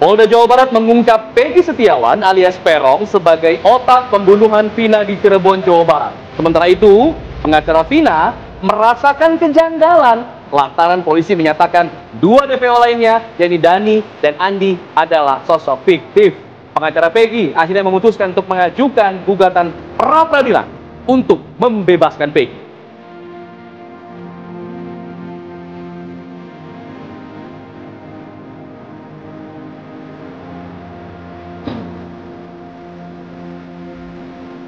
Polda Jawa Barat mengungkap Peggy Setiawan alias Peron sebagai otak pembunuhan Vina di Cirebon, Jawa Barat. Sementara itu, pengacara Vina merasakan kejanggalan lantaran polisi menyatakan dua DPO lainnya, yakni Dani dan Andi, adalah sosok fiktif. Pengacara Peggy akhirnya memutuskan untuk mengajukan gugatan pra peradilan untuk membebaskan Peggy.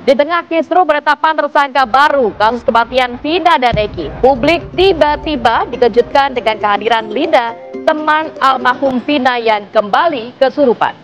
Di tengah kisruh penetapan tersangka baru kasus kematian Vina dan Eki, publik tiba-tiba dikejutkan dengan kehadiran Linda, teman almarhum Vina yang kembali kesurupan.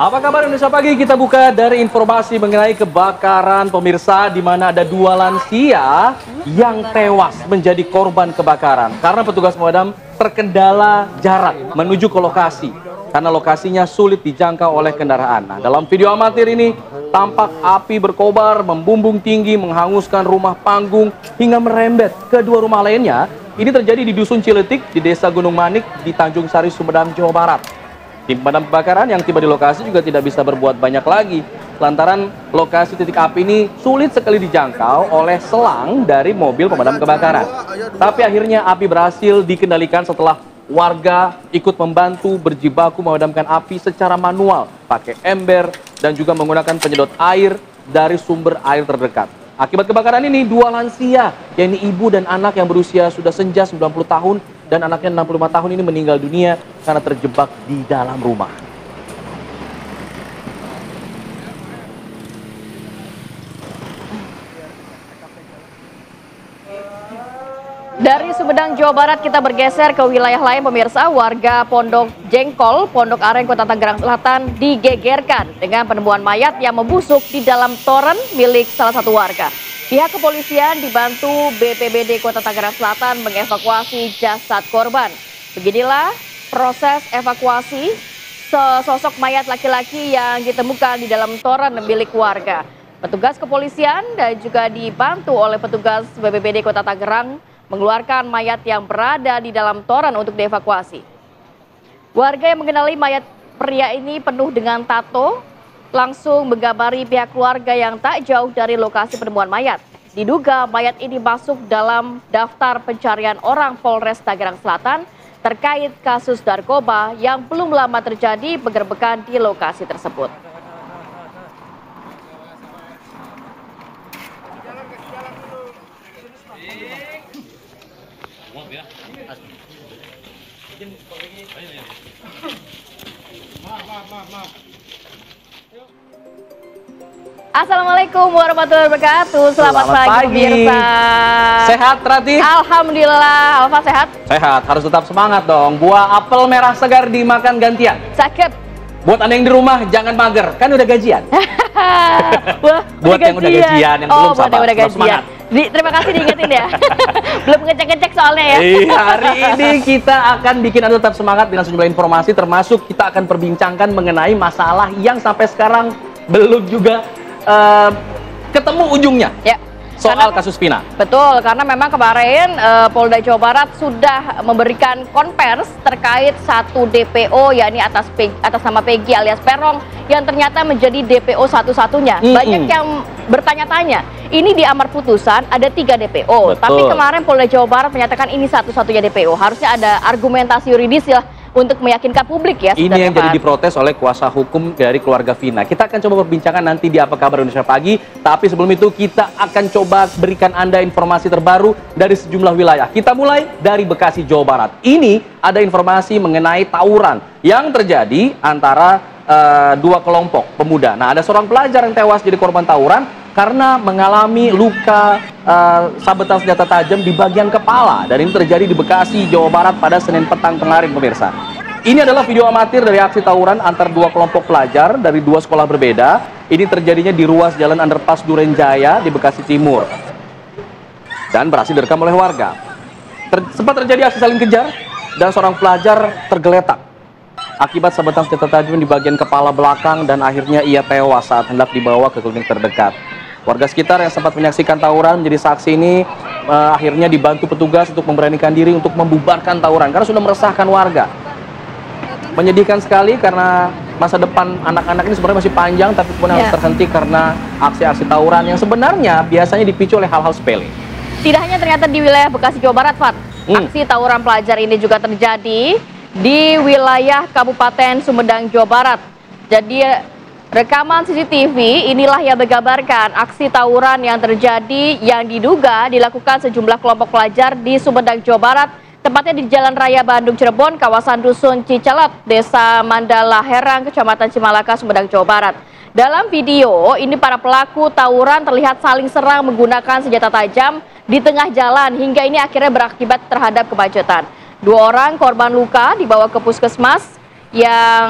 Apa kabar Indonesia Pagi? Kita buka dari informasi mengenai kebakaran pemirsa, di mana ada dua lansia yang tewas menjadi korban kebakaran karena petugas pemadam terkendala jarak menuju ke lokasi karena lokasinya sulit dijangkau oleh kendaraan. Nah, dalam video amatir ini tampak api berkobar membumbung tinggi menghanguskan rumah panggung hingga merembet ke dua rumah lainnya. Ini terjadi di Dusun Ciletik di Desa Gunung Manik di Tanjung Sari, Sumedang, Jawa Barat. Tim pemadam kebakaran yang tiba di lokasi juga tidak bisa berbuat banyak lagi lantaran lokasi titik api ini sulit sekali dijangkau oleh selang dari mobil pemadam kebakaran. Tapi akhirnya api berhasil dikendalikan setelah warga ikut membantu berjibaku memadamkan api secara manual pakai ember dan juga menggunakan penyedot air dari sumber air terdekat. Akibat kebakaran ini, dua lansia, yakni ibu dan anak yang berusia sudah senja 90 tahun dan anaknya 65 tahun ini meninggal dunia karena terjebak di dalam rumah. Dari Sumedang, Jawa Barat, kita bergeser ke wilayah lain pemirsa. Warga Pondok Jengkol, Pondok Aren, Kota Tangerang Selatan digegerkan dengan penemuan mayat yang membusuk di dalam toren milik salah satu warga. Pihak kepolisian dibantu BPBD Kota Tangerang Selatan mengevakuasi jasad korban. Beginilah proses evakuasi sesosok mayat laki-laki yang ditemukan di dalam toren milik warga. Petugas kepolisian dan juga dibantu oleh petugas BPBD Kota Tangerang mengeluarkan mayat yang berada di dalam toren untuk dievakuasi. Warga yang mengenali mayat pria ini penuh dengan tato langsung menggabari pihak keluarga yang tak jauh dari lokasi penemuan mayat. Diduga mayat ini masuk dalam daftar pencarian orang Polres Tangerang Selatan terkait kasus narkoba yang belum lama terjadi penggerbekan di lokasi tersebut. Assalamualaikum warahmatullahi wabarakatuh. Selamat pagi pemirsa. Sehat Rati? Alhamdulillah. Alfa sehat? Sehat, harus tetap semangat dong. Buah apel merah segar dimakan gantian. Sakit. Buat Anda yang di rumah jangan mager, kan udah gajian. Wah, buat yang udah gajian, yang belum sabar, udah tetap gajian. semangat. Terima kasih diingetin ya. Belum ngecek-ngecek soalnya ya. Iya, hari ini kita akan bikin Anda tetap semangat dengan sejumlah informasi, termasuk kita akan perbincangkan mengenai masalah yang sampai sekarang belum juga ketemu ujungnya. Ya. Soal kasus Vina. Betul, karena memang kemarin Polda Jawa Barat sudah memberikan konvers terkait satu DPO, yakni atas nama Peggy alias Peron, yang ternyata menjadi DPO satu-satunya. Banyak yang bertanya-tanya, ini di amar putusan ada 3 DPO, betul. Tapi kemarin Polda Jawa Barat menyatakan ini satu-satunya DPO. Harusnya ada argumentasi yuridis ya untuk meyakinkan publik ya. Ini yang jadi diprotes oleh kuasa hukum dari keluarga Vina. Kita akan coba perbincangan nanti di Apa Kabar Indonesia Pagi. Tapi sebelum itu kita akan coba berikan Anda informasi terbaru dari sejumlah wilayah. Kita mulai dari Bekasi, Jawa Barat. Ini ada informasi mengenai tawuran yang terjadi antara dua kelompok pemuda. Nah, ada seorang pelajar yang tewas jadi korban tawuran karena mengalami luka sabetan senjata tajam di bagian kepala. Dan ini terjadi di Bekasi, Jawa Barat pada Senin petang kemarin, pemirsa. Ini adalah video amatir dari aksi tawuran antar dua kelompok pelajar dari dua sekolah berbeda. Ini terjadinya di ruas Jalan Underpass Duren Jaya di Bekasi Timur. Dan berhasil direkam oleh warga. Sempat terjadi aksi saling kejar dan seorang pelajar tergeletak akibat sabetan senjata tajam di bagian kepala belakang dan akhirnya ia tewas saat hendak dibawa ke klinik terdekat. Warga sekitar yang sempat menyaksikan tawuran menjadi saksi ini akhirnya dibantu petugas untuk memberanikan diri untuk membubarkan tawuran karena sudah meresahkan warga. Menyedihkan sekali karena masa depan anak-anak ini sebenarnya masih panjang, tapi kemudian harus terhenti karena aksi-aksi tawuran yang sebenarnya biasanya dipicu oleh hal-hal sepele. Tidak hanya ternyata di wilayah Bekasi, Jawa Barat, Fat. Aksi tawuran pelajar ini juga terjadi di wilayah Kabupaten Sumedang, Jawa Barat. Jadi rekaman CCTV inilah yang menggambarkan aksi tawuran yang terjadi yang diduga dilakukan sejumlah kelompok pelajar di Sumedang, Jawa Barat. Tepatnya di Jalan Raya Bandung Cirebon, kawasan Dusun Cicelep, Desa Mandala Herang, Kecamatan Cimalaka, Sumedang, Jawa Barat. Dalam video, ini para pelaku tawuran terlihat saling serang menggunakan senjata tajam di tengah jalan hingga ini akhirnya berakibat terhadap kemacetan. 2 orang korban luka dibawa ke puskesmas yang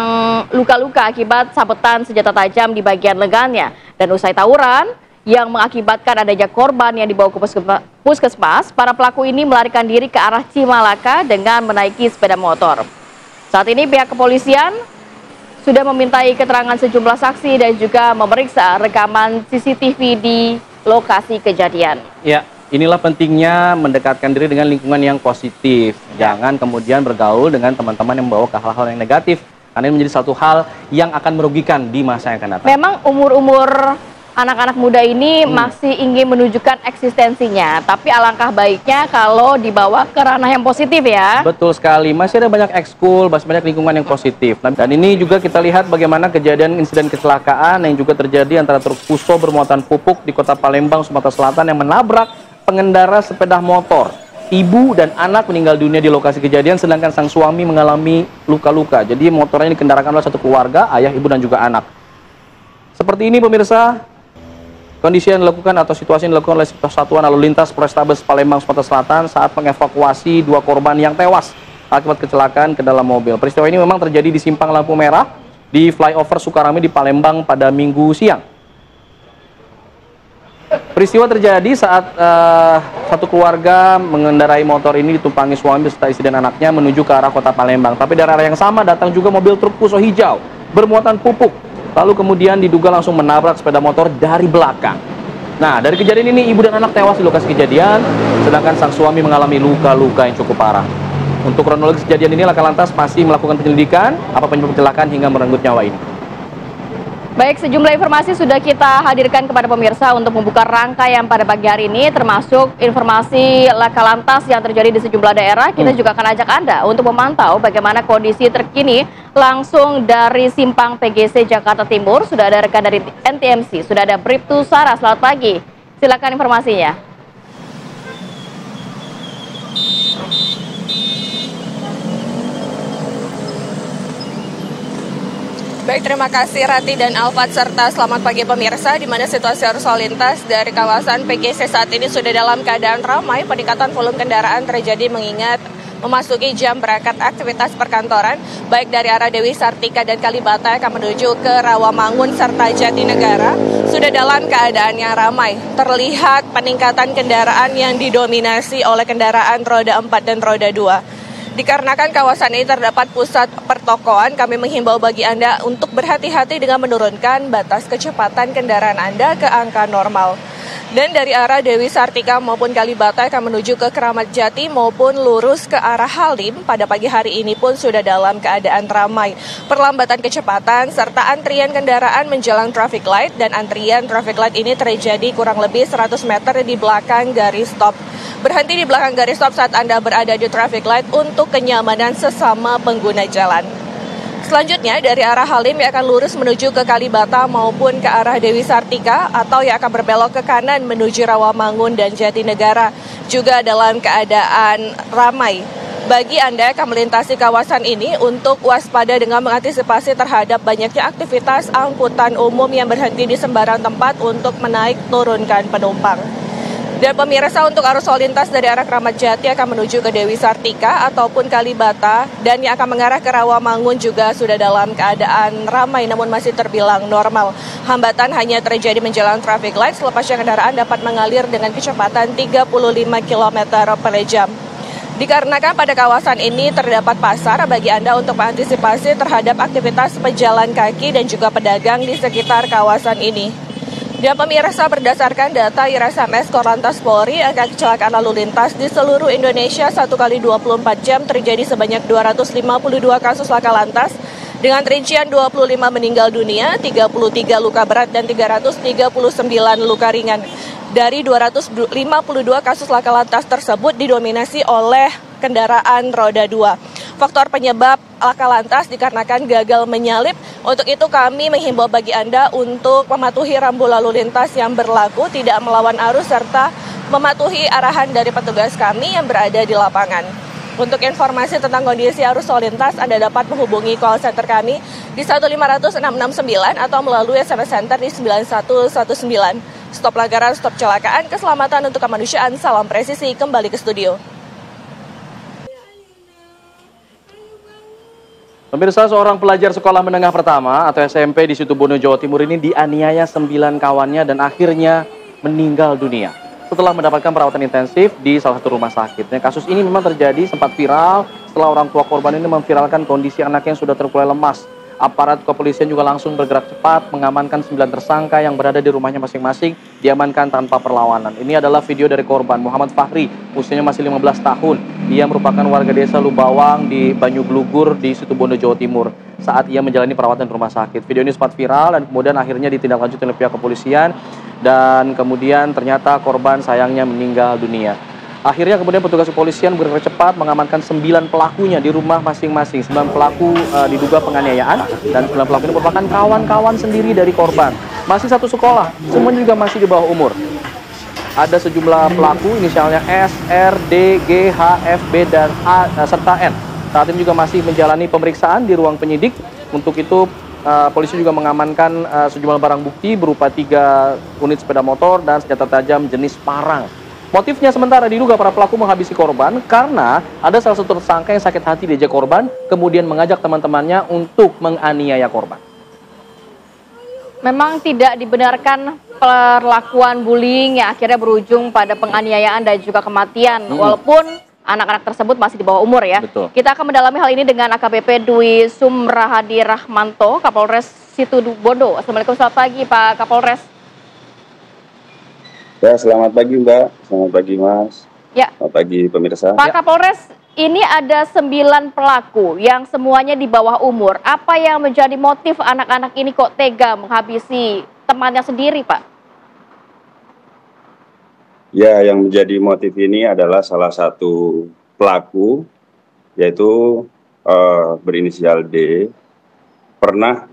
luka-luka akibat sabetan senjata tajam di bagian lengannya. Dan usai tawuran yang mengakibatkan adanya korban yang dibawa ke puskesmas, para pelaku ini melarikan diri ke arah Cimalaka dengan menaiki sepeda motor. Saat ini pihak kepolisian sudah memintai keterangan sejumlah saksi dan juga memeriksa rekaman CCTV di lokasi kejadian. Ya, inilah pentingnya mendekatkan diri dengan lingkungan yang positif. Jangan kemudian bergaul dengan teman-teman yang membawa ke hal-hal yang negatif. Karena ini menjadi satu hal yang akan merugikan di masa yang akan datang. Memang umur-umur anak-anak muda ini masih ingin menunjukkan eksistensinya, tapi alangkah baiknya kalau dibawa ke ranah yang positif ya. Betul sekali, masih ada banyak ekskul, masih banyak lingkungan yang positif. Dan ini juga kita lihat bagaimana kejadian insiden kecelakaan yang juga terjadi antara truk fuso bermuatan pupuk di Kota Palembang, Sumatera Selatan yang menabrak pengendara sepeda motor. Ibu dan anak meninggal dunia di lokasi kejadian, sedangkan sang suami mengalami luka-luka. Jadi motornya dikendarakan oleh satu keluarga, ayah, ibu, dan juga anak. Seperti ini pemirsa, kondisi yang dilakukan atau situasi yang dilakukan oleh Satuan Lalu Lintas Polrestabes Palembang, Sumatera Selatan saat mengevakuasi 2 korban yang tewas akibat kecelakaan ke dalam mobil. Peristiwa ini memang terjadi di simpang lampu merah di flyover Sukarami di Palembang pada Minggu siang. Peristiwa terjadi saat satu keluarga mengendarai motor ini ditumpangi suami beserta istri dan anaknya menuju ke arah Kota Palembang. Tapi dari arah yang sama datang juga mobil truk fuso hijau bermuatan pupuk. Lalu kemudian diduga langsung menabrak sepeda motor dari belakang. Nah, dari kejadian ini ibu dan anak tewas di lokasi kejadian, sedangkan sang suami mengalami luka-luka yang cukup parah. Untuk kronologis kejadian ini, Laka Lantas masih melakukan penyelidikan apa penyebab kecelakaan hingga merenggut nyawa ini. Baik, sejumlah informasi sudah kita hadirkan kepada pemirsa untuk membuka rangkaian pada pagi hari ini, termasuk informasi Laka Lantas yang terjadi di sejumlah daerah. Kita juga akan ajak Anda untuk memantau bagaimana kondisi terkini langsung dari Simpang PGC Jakarta Timur. Sudah ada rekan dari NTMC, sudah ada Bribtu Sarah. Selamat pagi, silakan informasinya. Baik, terima kasih Rati dan Alfat serta selamat pagi pemirsa, di mana situasi arus lalu lintas dari kawasan PGC saat ini sudah dalam keadaan ramai. Peningkatan volume kendaraan terjadi mengingat memasuki jam berangkat aktivitas perkantoran, baik dari arah Dewi Sartika dan Kalibata akan menuju ke Rawamangun serta Jatinegara sudah dalam keadaan yang ramai. Terlihat peningkatan kendaraan yang didominasi oleh kendaraan roda 4 dan roda 2. Dikarenakan kawasan ini terdapat pusat pertokoan, kami menghimbau bagi Anda untuk berhati-hati dengan menurunkan batas kecepatan kendaraan Anda ke angka normal. Dan dari arah Dewi Sartika maupun Kalibata akan menuju ke Keramat Jati maupun lurus ke arah Halim pada pagi hari ini pun sudah dalam keadaan ramai. Perlambatan kecepatan serta antrian kendaraan menjelang traffic light, dan antrian traffic light ini terjadi kurang lebih 100 meter di belakang garis stop. Berhenti di belakang garis stop saat Anda berada di traffic light untuk kenyamanan sesama pengguna jalan. Selanjutnya dari arah Halim yang akan lurus menuju ke Kalibata maupun ke arah Dewi Sartika atau yang akan berbelok ke kanan menuju Rawamangun dan Jatinegara juga dalam keadaan ramai. bagi Anda yang akan melintasi kawasan ini untuk waspada dengan mengantisipasi terhadap banyaknya aktivitas angkutan umum yang berhenti di sembarang tempat untuk menaik turunkan penumpang. Dan pemirsa, untuk arus lalu lintas dari arah Kramat Jati akan menuju ke Dewi Sartika ataupun Kalibata dan yang akan mengarah ke Rawamangun juga sudah dalam keadaan ramai namun masih terbilang normal. Hambatan hanya terjadi menjelang traffic light selepasnya kendaraan dapat mengalir dengan kecepatan 35 km per jam. Dikarenakan pada kawasan ini terdapat pasar bagi Anda untuk mengantisipasi terhadap aktivitas pejalan kaki dan juga pedagang di sekitar kawasan ini. Dan pemirsa, berdasarkan data IRSMS Korlantas Polri, angka kecelakaan lalu lintas di seluruh Indonesia 1 kali 24 jam terjadi sebanyak 252 kasus laka lantas dengan rincian 25 meninggal dunia, 33 luka berat dan 339 luka ringan. Dari 252 kasus laka lantas tersebut didominasi oleh kendaraan roda 2. Faktor penyebab laka lantas dikarenakan gagal menyalip. Untuk itu kami menghimbau bagi Anda untuk mematuhi rambu lalu lintas yang berlaku, tidak melawan arus serta mematuhi arahan dari petugas kami yang berada di lapangan. Untuk informasi tentang kondisi arus lalu lintas, Anda dapat menghubungi call center kami di 1500669 atau melalui SMS Center di 9119. Stop pelanggaran, stop kecelakaan, keselamatan untuk kemanusiaan, salam presisi, kembali ke studio. Pemirsa, seorang pelajar sekolah menengah pertama atau SMP di Situbondo, Jawa Timur ini dianiaya 9 kawannya dan akhirnya meninggal dunia setelah mendapatkan perawatan intensif di salah satu rumah sakit. Nah, kasus ini memang terjadi sempat viral setelah orang tua korban ini memviralkan kondisi anaknya yang sudah terkulai lemas. Aparat kepolisian juga langsung bergerak cepat mengamankan 9 tersangka yang berada di rumahnya masing-masing, diamankan tanpa perlawanan. Ini adalah video dari korban Muhammad Fahri, usianya masih 15 tahun. Ia merupakan warga desa Lubawang di Banyuglugur di Situbondo, Jawa Timur saat ia menjalani perawatan di rumah sakit. Video ini sempat viral dan kemudian akhirnya ditindaklanjuti oleh pihak kepolisian dan kemudian ternyata korban sayangnya meninggal dunia. Akhirnya kemudian petugas kepolisian bergerak cepat mengamankan 9 pelakunya di rumah masing-masing. 9 pelaku diduga penganiayaan dan 9 pelaku ini merupakan kawan-kawan sendiri dari korban. Masih satu sekolah, semuanya juga masih di bawah umur. Ada sejumlah pelaku inisialnya S, R, D, G, H, F, B, dan A serta N. Saat ini juga masih menjalani pemeriksaan di ruang penyidik. Untuk itu polisi juga mengamankan sejumlah barang bukti berupa 3 unit sepeda motor dan senjata tajam jenis parang. Motifnya sementara diduga para pelaku menghabisi korban karena ada salah satu tersangka yang sakit hati diajak korban, kemudian mengajak teman-temannya untuk menganiaya korban. Memang tidak dibenarkan perlakuan bullying yang akhirnya berujung pada penganiayaan dan juga kematian, walaupun anak-anak tersebut masih di bawah umur ya. Betul. Kita akan mendalami hal ini dengan AKBP Dwi Sumrahadi Rahmanto, Kapolres Situbondo. Assalamualaikum, selamat pagi Pak Kapolres. Ya, selamat pagi Mbak, selamat pagi Mas, ya. Selamat pagi pemirsa. Pak Kapolres, ini ada 9 pelaku yang semuanya di bawah umur. Apa yang menjadi motif anak-anak ini kok tega menghabisi temannya sendiri, Pak? Ya, yang menjadi motif ini adalah salah satu pelaku, yaitu berinisial D, pernah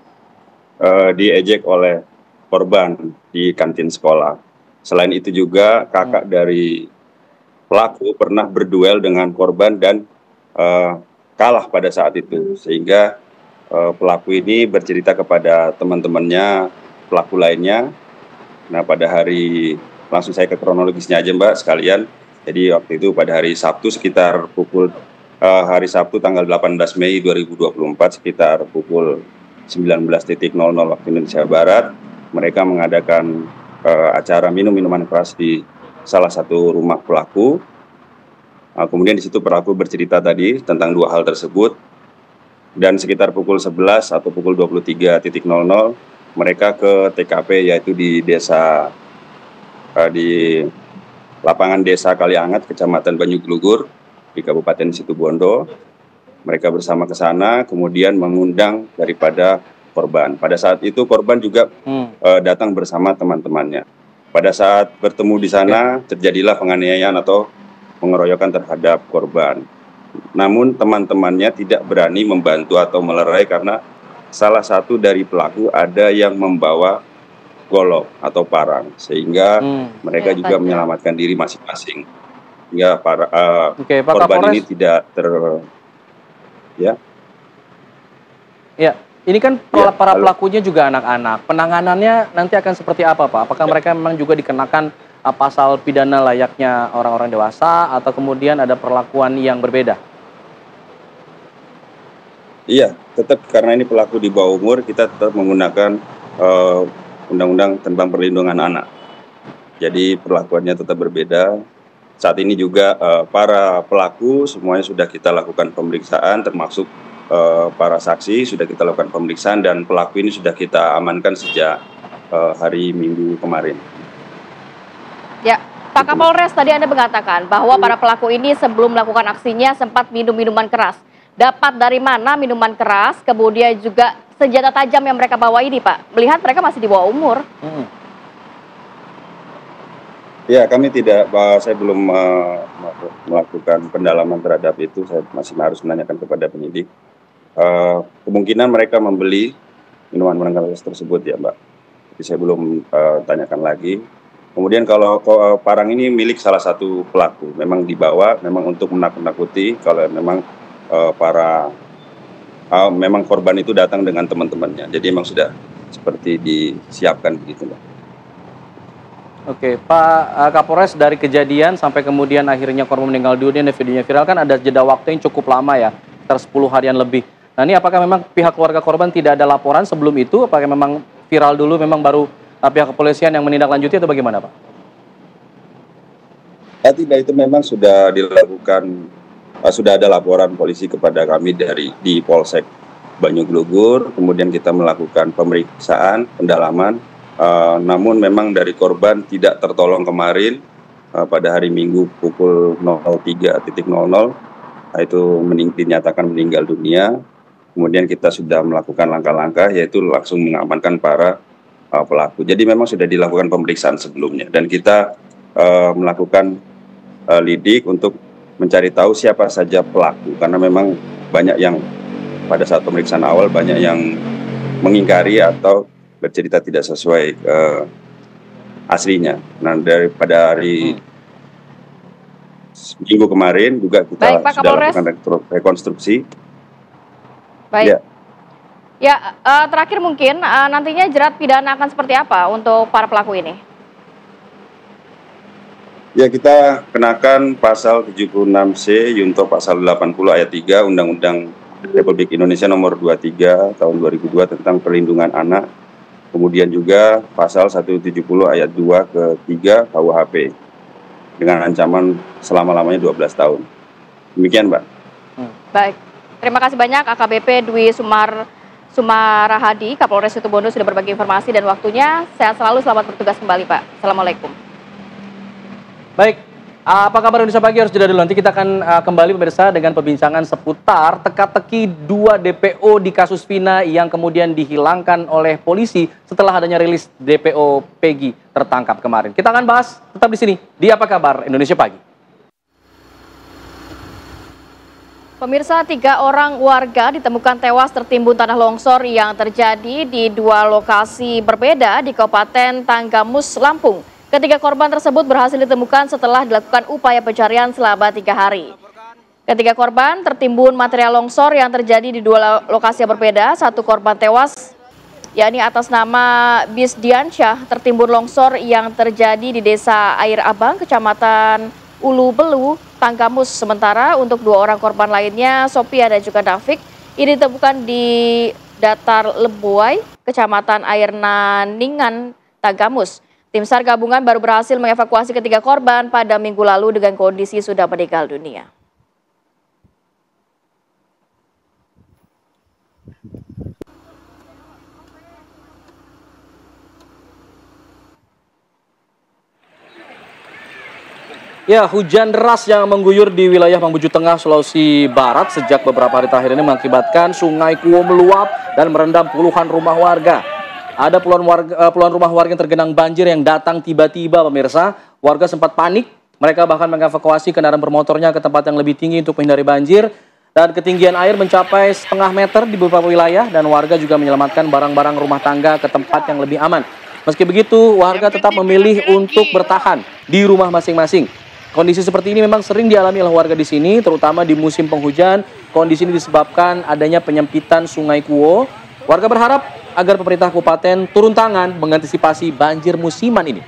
diejek oleh korban di kantin sekolah. Selain itu juga kakak dari pelaku pernah berduel dengan korban dan kalah pada saat itu. Sehingga pelaku ini bercerita kepada teman-temannya, pelaku lainnya. Nah, pada hari, langsung saya ke kronologisnya aja Mbak sekalian. Jadi waktu itu pada hari Sabtu sekitar pukul, hari Sabtu tanggal 18 Mei 2024 sekitar pukul 19.00 waktu Indonesia Barat, mereka mengadakan acara minuman keras di salah satu rumah pelaku. Kemudian di situ pelaku bercerita tadi tentang 2 hal tersebut. Dan sekitar pukul 11 atau pukul 23.00 mereka ke TKP, yaitu di desa di lapangan desa Kaliangat, Kecamatan Banyuglugur di Kabupaten Situbondo. Mereka bersama ke sana kemudian mengundang daripada korban. Pada saat itu korban juga datang bersama teman-temannya. Pada saat bertemu di sana terjadilah penganiayaan atau pengeroyokan terhadap korban. Namun teman-temannya tidak berani membantu atau melerai karena salah satu dari pelaku ada yang membawa golok atau parang, sehingga mereka juga menyelamatkan diri masing-masing. hingga para Oke, Pak korban Kapolres. ini tidak ya. Ya, ini kan Ya, para halo. pelakunya juga anak-anak. Penanganannya nanti akan seperti apa, Pak? Apakah mereka memang juga dikenakan pasal pidana layaknya orang-orang dewasa atau kemudian ada perlakuan yang berbeda? Iya, tetap karena ini pelaku di bawah umur, kita tetap menggunakan Undang-Undang tentang Perlindungan Anak. Jadi perlakuannya tetap berbeda. Saat ini juga para pelaku semuanya sudah kita lakukan pemeriksaan, termasuk para saksi sudah kita lakukan pemeriksaan, dan pelaku ini sudah kita amankan sejak hari Minggu kemarin. Ya, Pak Kapolres, tadi Anda mengatakan bahwa para pelaku ini sebelum melakukan aksinya sempat minum minuman keras. Dapat dari mana minuman keras, kemudian juga senjata tajam yang mereka bawa ini, Pak? Melihat mereka masih di bawah umur. Ya, kami tidak, saya belum melakukan pendalaman terhadap itu, saya masih harus menanyakan kepada penyidik. Kemungkinan mereka membeli minuman keras tersebut ya, Mbak. Jadi saya belum tanyakan lagi. Kemudian kalau parang ini milik salah satu pelaku, memang dibawa memang untuk menakut-nakuti kalau memang memang korban itu datang dengan teman-temannya. Jadi memang sudah seperti disiapkan begitu, Mbak. Oke, Pak Kapolres, dari kejadian sampai kemudian akhirnya korban meninggal dunia dan videonya viral kan ada jeda waktu yang cukup lama ya, sekitar 10 harian lebih. Nah ini apakah memang pihak keluarga korban tidak ada laporan sebelum itu? Apakah memang viral dulu memang baru pihak kepolisian yang menindaklanjuti atau bagaimana, Pak? Ya, tidak, itu memang sudah dilakukan, sudah ada laporan polisi kepada kami di Polsek Banyuglugur, kemudian kita melakukan pemeriksaan, pendalaman, namun memang dari korban tidak tertolong kemarin pada hari Minggu pukul 03.00, itu dinyatakan meninggal dunia. Kemudian kita sudah melakukan langkah-langkah, yaitu langsung mengamankan para pelaku. Jadi memang sudah dilakukan pemeriksaan sebelumnya, dan kita melakukan lidik untuk mencari tahu siapa saja pelaku, karena memang banyak yang pada saat pemeriksaan awal banyak yang mengingkari atau bercerita tidak sesuai aslinya. Nah, daripada hari Minggu kemarin juga kita Baik, Pak sudah Kapolres. lakukan rekonstruksi. Baik. Ya. Terakhir mungkin nantinya jerat pidana akan seperti apa untuk para pelaku ini? Ya, kita kenakan pasal 76C Yunto pasal 80 ayat 3 Undang-Undang Republik Indonesia nomor 23 tahun 2002 tentang perlindungan anak. Kemudian juga pasal 170 ayat 2 ke 3 KUHP dengan ancaman selama-lamanya 12 tahun. Demikian, Mbak. Baik. Terima kasih banyak AKBP Dwi Sumarahadi, Kapolres Situbondo sudah berbagi informasi dan waktunya. Sehat selalu, selamat bertugas kembali, Pak. Assalamualaikum. Baik, apa kabar Indonesia Pagi? Harus jeda dulu. Nanti kita akan kembali pemirsa dengan perbincangan seputar teka-teki 2 DPO di kasus Vina yang kemudian dihilangkan oleh polisi setelah adanya rilis DPO Peggy tertangkap kemarin. Kita akan bahas tetap di sini di Apa Kabar Indonesia Pagi. Pemirsa, 3 orang warga ditemukan tewas tertimbun tanah longsor yang terjadi di 2 lokasi berbeda di Kabupaten Tanggamus, Lampung. Ketiga korban tersebut berhasil ditemukan setelah dilakukan upaya pencarian selama 3 hari. Ketiga korban tertimbun material longsor yang terjadi di 2 lokasi yang berbeda. 1 korban tewas, yakni atas nama Bisdiansyah, tertimbun longsor yang terjadi di Desa Air Abang, Kecamatan Ulu Belu, Tanggamus. Sementara untuk 2 orang korban lainnya, Sophia dan juga David, ini ditemukan di Datar Lebuai, Kecamatan Air Naningan, Tanggamus. Tim SAR gabungan baru berhasil mengevakuasi ketiga korban pada minggu lalu dengan kondisi sudah meninggal dunia. Ya, hujan deras yang mengguyur di wilayah Mamuju Tengah, Sulawesi Barat sejak beberapa hari terakhir ini mengakibatkan Sungai Kuo meluap dan merendam puluhan rumah warga. Ada puluhan rumah warga yang tergenang banjir yang datang tiba-tiba, pemirsa. Warga sempat panik, mereka bahkan mengevakuasi kendaraan bermotornya ke tempat yang lebih tinggi untuk menghindari banjir. Dan ketinggian air mencapai setengah meter di beberapa wilayah dan warga juga menyelamatkan barang-barang rumah tangga ke tempat yang lebih aman. Meski begitu, warga tetap memilih untuk bertahan di rumah masing-masing. Kondisi seperti ini memang sering dialami oleh warga di sini, terutama di musim penghujan. Kondisi ini disebabkan adanya penyempitan Sungai Kuo. Warga berharap agar pemerintah kabupaten turun tangan mengantisipasi banjir musiman ini.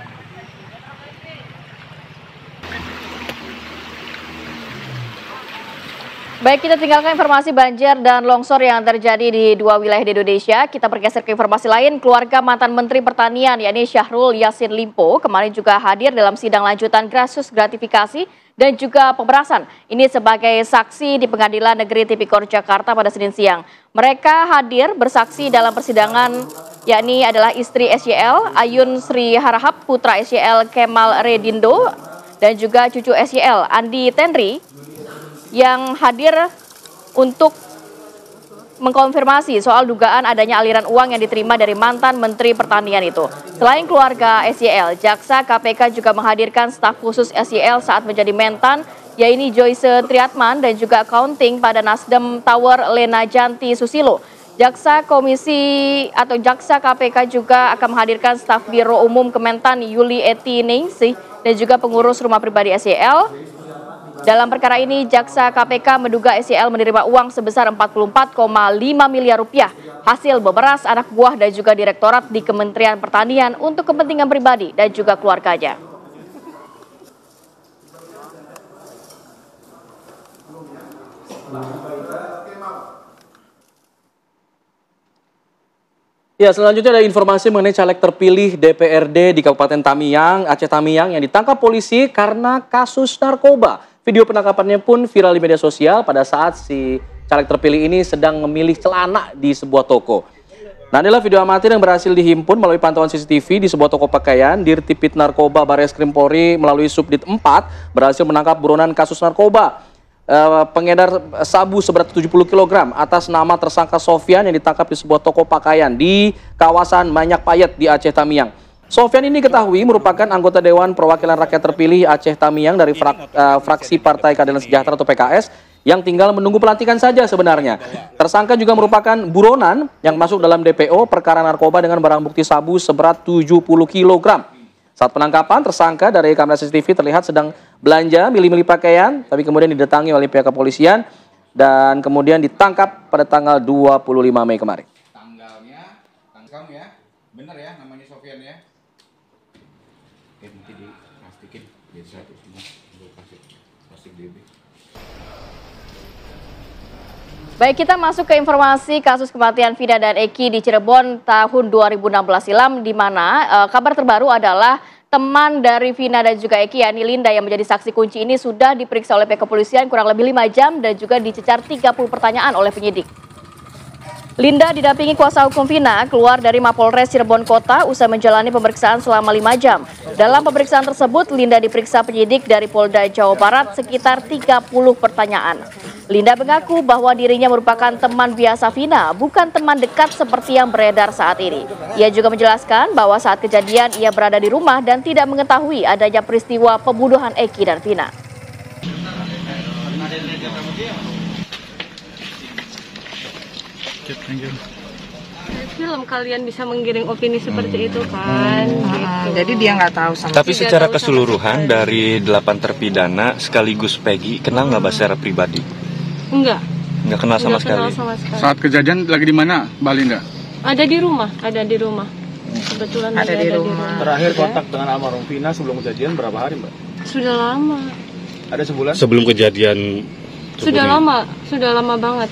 Baik, kita tinggalkan informasi banjir dan longsor yang terjadi di dua wilayah di Indonesia. Kita bergeser ke informasi lain. Keluarga mantan Menteri Pertanian, yakni Syahrul Yassin Limpo, kemarin juga hadir dalam sidang lanjutan kasus gratifikasi dan juga pemerasan. Ini sebagai saksi di Pengadilan Negeri Tipikor Jakarta pada Senin siang. Mereka hadir bersaksi dalam persidangan, yakni adalah istri SYL, Ayun Sri Harahap, putra SYL Kemal Redindo, dan juga cucu SYL, Andi Tenri, yang hadir untuk mengkonfirmasi soal dugaan adanya aliran uang yang diterima dari mantan Menteri Pertanian itu. Selain keluarga SYL, Jaksa KPK juga menghadirkan staf khusus SYL saat menjadi mentan, yaitu Joyce Triatman dan juga accounting pada Nasdem Tower Lena Janti Susilo. Jaksa KPK juga akan menghadirkan staf Biro Umum Kementan Yuli Eti Ningsih dan juga pengurus rumah pribadi SYL. Dalam perkara ini, Jaksa KPK menduga SYL menerima uang sebesar 44,5 miliar rupiah hasil beberas anak buah dan juga direktorat di Kementerian Pertanian untuk kepentingan pribadi dan juga keluarganya. Ya, selanjutnya ada informasi mengenai caleg terpilih DPRD di Kabupaten Tamiang, Aceh Tamiang yang ditangkap polisi karena kasus narkoba. Video penangkapannya pun viral di media sosial pada saat si caleg terpilih ini sedang memilih celana di sebuah toko. Nah, inilah video amatir yang berhasil dihimpun melalui pantauan CCTV di sebuah toko pakaian. Dirtipit Narkoba Barreskrim Polri melalui Subdit 4 berhasil menangkap buronan kasus narkoba. Pengedar sabu seberat 70 kg atas nama tersangka Sofyan yang ditangkap di sebuah toko pakaian di kawasan Manyak Payet di Aceh Tamiang. Sofyan ini diketahui merupakan anggota Dewan Perwakilan Rakyat Terpilih Aceh Tamiang dari fraksi Partai Keadilan Sejahtera atau PKS yang tinggal menunggu pelantikan saja sebenarnya. Tersangka juga merupakan buronan yang masuk dalam DPO perkara narkoba dengan barang bukti sabu seberat 70 kg. Saat penangkapan, tersangka dari kamera CCTV terlihat sedang belanja milih-milih pakaian, tapi kemudian didatangi oleh pihak kepolisian dan kemudian ditangkap pada tanggal 25 Mei kemarin. Tanggalnya, ya, bener ya namanya Sofyan ya. Oke, nanti diplastikin biar satu semua, plastik DB. Baik, kita masuk ke informasi kasus kematian Vina dan Eki di Cirebon tahun 2016 silam, di mana kabar terbaru adalah teman dari Vina dan juga Eki, yakni Linda yang menjadi saksi kunci ini sudah diperiksa oleh pihak kepolisian kurang lebih 5 jam dan juga dicecar 30 pertanyaan oleh penyidik. Linda didampingi kuasa hukum Vina keluar dari Mapolres Cirebon Kota usai menjalani pemeriksaan selama 5 jam. Dalam pemeriksaan tersebut, Linda diperiksa penyidik dari Polda Jawa Barat sekitar 30 pertanyaan. Linda mengaku bahwa dirinya merupakan teman biasa Vina, bukan teman dekat seperti yang beredar saat ini. Ia juga menjelaskan bahwa saat kejadian ia berada di rumah dan tidak mengetahui adanya peristiwa pembunuhan Eki dan Vina. Film kalian bisa menggiring opini seperti itu kan gitu. Jadi dia nggak tahu sama. Tapi secara keseluruhan dari 8 terpidana sekaligus Peggy kenal nggak Mbak secara pribadi? Enggak Kenal sama kenal sekali. sama sekali. Saat kejadian lagi di mana, Mbak Linda? Ada di rumah kebetulan Ada di rumah. Terakhir kontak dengan almarhum Vina sebelum kejadian berapa hari, Mbak? Sudah lama. Ada sebulan? Sebelum kejadian. Sudah lama banget.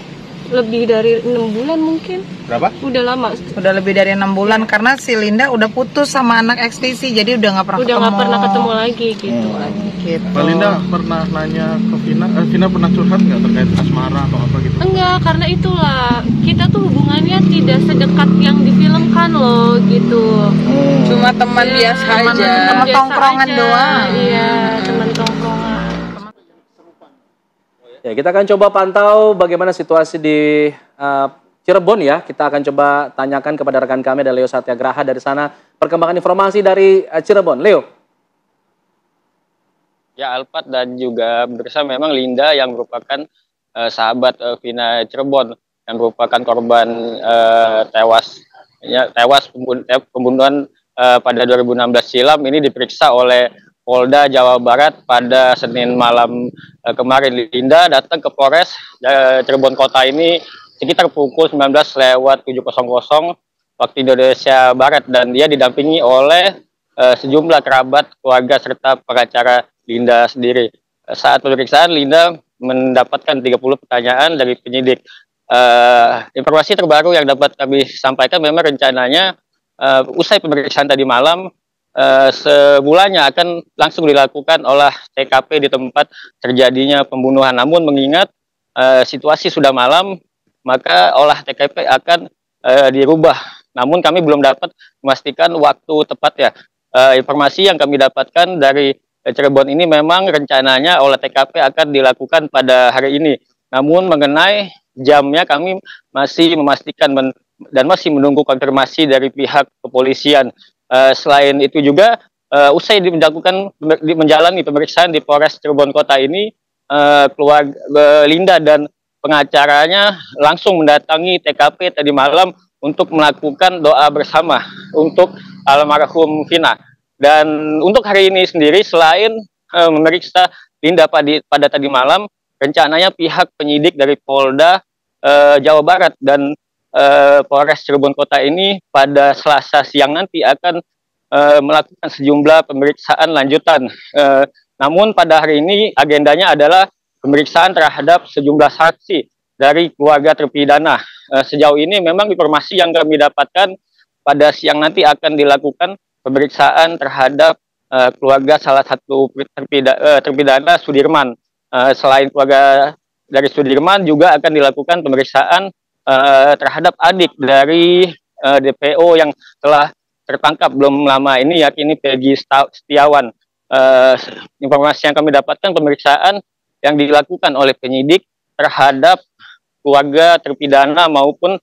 Lebih dari 6 bulan mungkin. Berapa? Udah lama. Udah lebih dari 6 bulan karena si Linda udah putus sama anak ekstisi, jadi udah nggak pernah ketemu lagi gitu. Gitu. Mbak Linda pernah nanya ke Vina, Vina pernah curhat nggak terkait asmara atau apa gitu? Enggak, karena itulah kita tuh hubungannya tidak sedekat yang difilmkan loh gitu. Cuma teman biasa aja. Teman tongkrongan doang. Iya, teman tongkrongan. Ya, kita akan coba pantau bagaimana situasi di Cirebon ya. Kita akan coba tanyakan kepada rekan kami ada Leo Satyagraha dari sana. Perkembangan informasi dari Cirebon. Leo. Ya, Alpat dan juga pemirsa, memang Linda yang merupakan sahabat Vina Cirebon yang merupakan korban tewas pembunuhan pada 2016 silam ini diperiksa oleh Polda Jawa Barat pada Senin malam kemarin. Linda datang ke Polres Cirebon Kota ini sekitar pukul 19.700 waktu Indonesia Barat, dan dia didampingi oleh sejumlah kerabat, keluarga, serta pengacara Linda sendiri. Saat pemeriksaan, Linda mendapatkan 30 pertanyaan dari penyidik. Informasi terbaru yang dapat kami sampaikan, memang rencananya usai pemeriksaan tadi malam, semulanya akan langsung dilakukan olah TKP di tempat terjadinya pembunuhan. Namun mengingat situasi sudah malam, maka olah TKP akan dirubah. Namun kami belum dapat memastikan waktu tepat ya. Informasi yang kami dapatkan dari Cirebon ini memang rencananya olah TKP akan dilakukan pada hari ini. Namun mengenai jamnya kami masih memastikan dan masih menunggu konfirmasi dari pihak kepolisian. Selain itu juga usai menjalani pemeriksaan di Polres Cirebon Kota ini, keluarga Linda dan pengacaranya langsung mendatangi TKP tadi malam untuk melakukan doa bersama untuk almarhum Vina. Dan untuk hari ini sendiri, selain memeriksa Linda pada tadi malam, rencananya pihak penyidik dari Polda Jawa Barat dan Polres Cirebon Kota ini pada Selasa siang nanti akan melakukan sejumlah pemeriksaan lanjutan. Namun pada hari ini agendanya adalah pemeriksaan terhadap sejumlah saksi dari keluarga terpidana. Sejauh ini memang informasi yang kami dapatkan pada siang nanti akan dilakukan pemeriksaan terhadap keluarga salah satu terpidana Sudirman. Selain keluarga dari Sudirman, juga akan dilakukan pemeriksaan terhadap adik dari DPO yang telah tertangkap belum lama ini, yakni Peggy Setiawan. Informasi yang kami dapatkan, pemeriksaan yang dilakukan oleh penyidik terhadap keluarga terpidana maupun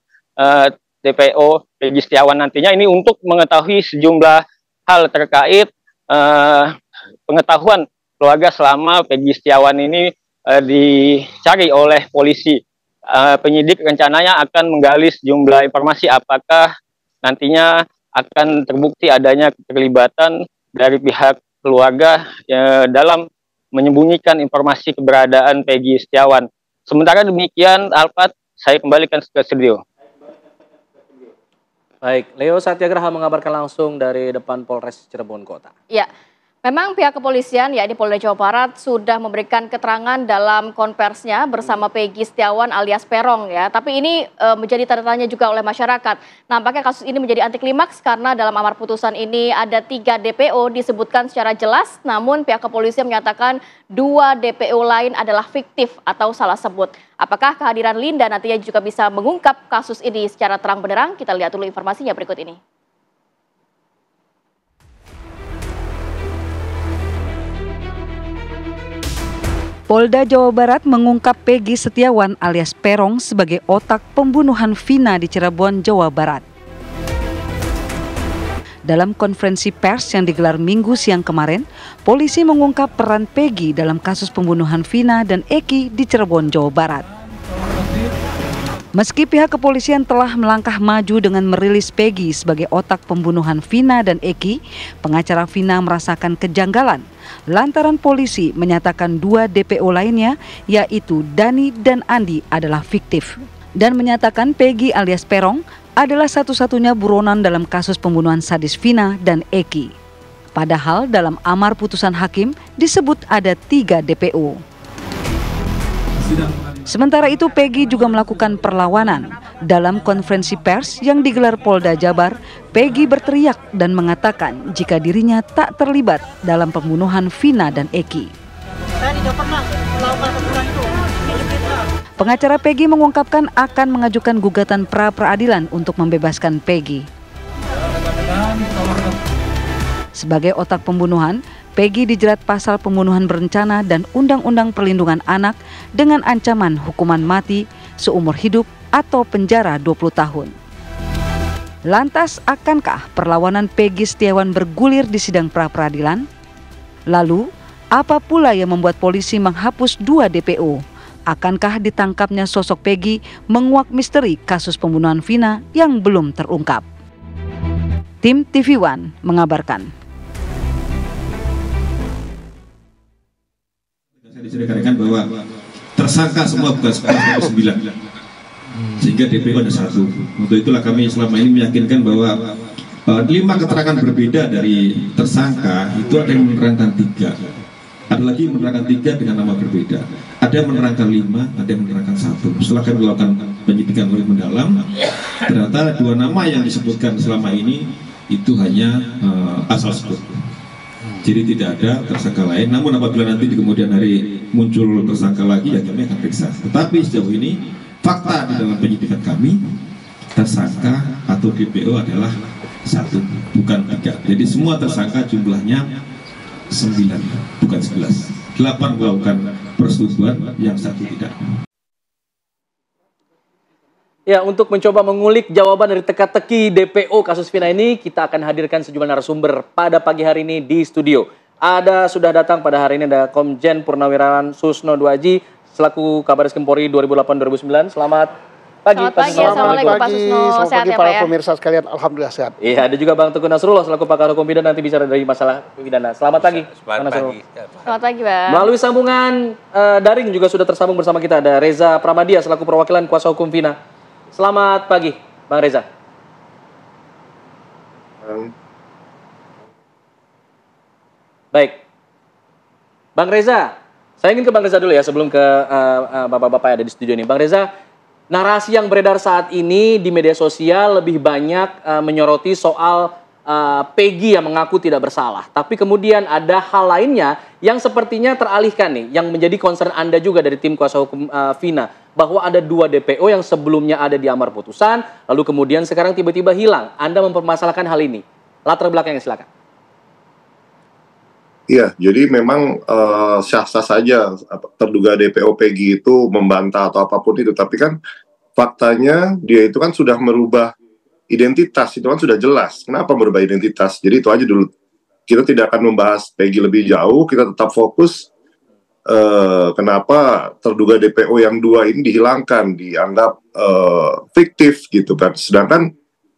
DPO Peggy Setiawan nantinya ini untuk mengetahui sejumlah hal terkait pengetahuan keluarga selama Peggy Setiawan ini dicari oleh polisi. Penyidik rencananya akan menggali sejumlah informasi apakah nantinya akan terbukti adanya keterlibatan dari pihak keluarga dalam menyembunyikan informasi keberadaan Peggy Setiawan. Sementara demikian, Alfat, saya kembalikan ke studio. Baik, Leo Satyagraha mengabarkan langsung dari depan Polres Cirebon Kota. Ya, memang pihak kepolisian, yakni Polda Jawa Barat, sudah memberikan keterangan dalam konversinya bersama Peggy Setiawan alias Perong ya. Tapi ini menjadi tanda tanya juga oleh masyarakat. Nampaknya kasus ini menjadi anti klimaks karena dalam amar putusan ini ada 3 DPO disebutkan secara jelas, namun pihak kepolisian menyatakan 2 DPO lain adalah fiktif atau salah sebut. Apakah kehadiran Linda nantinya juga bisa mengungkap kasus ini secara terang benderang? Kita lihat dulu informasinya berikut ini. Polda Jawa Barat mengungkap Peggy Setiawan alias Perong sebagai otak pembunuhan Vina di Cirebon, Jawa Barat. Dalam konferensi pers yang digelar Minggu siang kemarin, polisi mengungkap peran Peggy dalam kasus pembunuhan Vina dan Eki di Cirebon, Jawa Barat. Meski pihak kepolisian telah melangkah maju dengan merilis Peggy sebagai otak pembunuhan Vina dan Eki, pengacara Vina merasakan kejanggalan lantaran polisi menyatakan 2 DPO lainnya, yaitu Dani dan Andi, adalah fiktif, dan menyatakan Peggy alias Perong adalah satu-satunya buronan dalam kasus pembunuhan sadis Vina dan Eki. Padahal dalam amar putusan hakim disebut ada 3 DPO. Sementara itu Peggy juga melakukan perlawanan. Dalam konferensi pers yang digelar Polda Jabar, Peggy berteriak dan mengatakan jika dirinya tak terlibat dalam pembunuhan Vina dan Eki. Saya tidak pernah melakukan pembunuhan itu. Pengacara Peggy mengungkapkan akan mengajukan gugatan pra-peradilan untuk membebaskan Peggy. Sebagai otak pembunuhan, Peggy dijerat pasal pembunuhan berencana dan Undang-Undang Perlindungan Anak dengan ancaman hukuman mati, seumur hidup, atau penjara 20 tahun. Lantas, akankah perlawanan Peggy Setiawan bergulir di sidang pra-peradilan? Lalu, apa pula yang membuat polisi menghapus 2 DPO? Akankah ditangkapnya sosok Peggy menguak misteri kasus pembunuhan Vina yang belum terungkap? Tim TV One mengabarkan. rekan-rekan bahwa tersangka semua bukan 9, sehingga DPO ada 1. Untuk itulah kami selama ini meyakinkan bahwa 5 keterangan berbeda dari tersangka itu ada yang menerangkan 3, ada lagi yang menerangkan 3 dengan nama berbeda, ada yang menerangkan 5, ada yang menerangkan 1. Setelah kami melakukan penyidikan lebih mendalam, ternyata 2 nama yang disebutkan selama ini itu hanya asal sebut. Jadi tidak ada tersangka lain. Namun apabila nanti di kemudian hari muncul tersangka lagi, ya kami akan periksa. Tetapi sejauh ini fakta di dalam penyidikan kami, tersangka atau DPO adalah 1, bukan 3. Jadi semua tersangka jumlahnya 9, bukan 11. 8 melakukan persetubuhan, yang 1 tidak. Ya, untuk mencoba mengulik jawaban dari teka-teki DPO kasus Vina ini, kita akan hadirkan sejumlah narasumber pada pagi hari ini di studio. Sudah datang pada hari ini ada Komjen Purnawirawan Susno Duaji selaku Kabaris Kempori 2008-2009. Selamat pagi. Selamat pagi, Assalamualaikum Pak Susno. Selamat Sehat pagi ya para Pak ya? pemirsa sekalian, alhamdulillah sehat. Iya, ada juga Bang Teguh Nasrullah selaku pakar hukum pidana, nanti bicara dari masalah pidana. Selamat pagi. Selamat pagi. Selamat pagi Pak. Melalui sambungan daring juga sudah tersambung bersama kita ada Reza Pramadia selaku perwakilan kuasa hukum Vina. Selamat pagi, Bang Reza. Baik. Bang Reza, saya ingin ke Bang Reza dulu ya sebelum ke bapak-bapak yang ada di studio ini. Bang Reza, narasi yang beredar saat ini di media sosial lebih banyak menyoroti soal Peggy yang mengaku tidak bersalah. Tapi kemudian ada hal lainnya yang sepertinya teralihkan nih, yang menjadi concern Anda juga dari tim kuasa hukum Vina, bahwa ada 2 DPO yang sebelumnya ada di amar putusan, lalu kemudian sekarang tiba-tiba hilang. Anda mempermasalahkan hal ini. Latar belakangnya silakan. Iya, jadi memang sah-sah saja terduga DPO Peggy itu membantah atau apapun itu, tapi kan faktanya dia itu kan sudah merubah identitas, itu kan sudah jelas. Kenapa merubah identitas? Jadi itu aja dulu. Kita tidak akan membahas Peggy lebih jauh, kita tetap fokus kenapa terduga DPO yang 2 ini dihilangkan, dianggap fiktif gitu kan. Sedangkan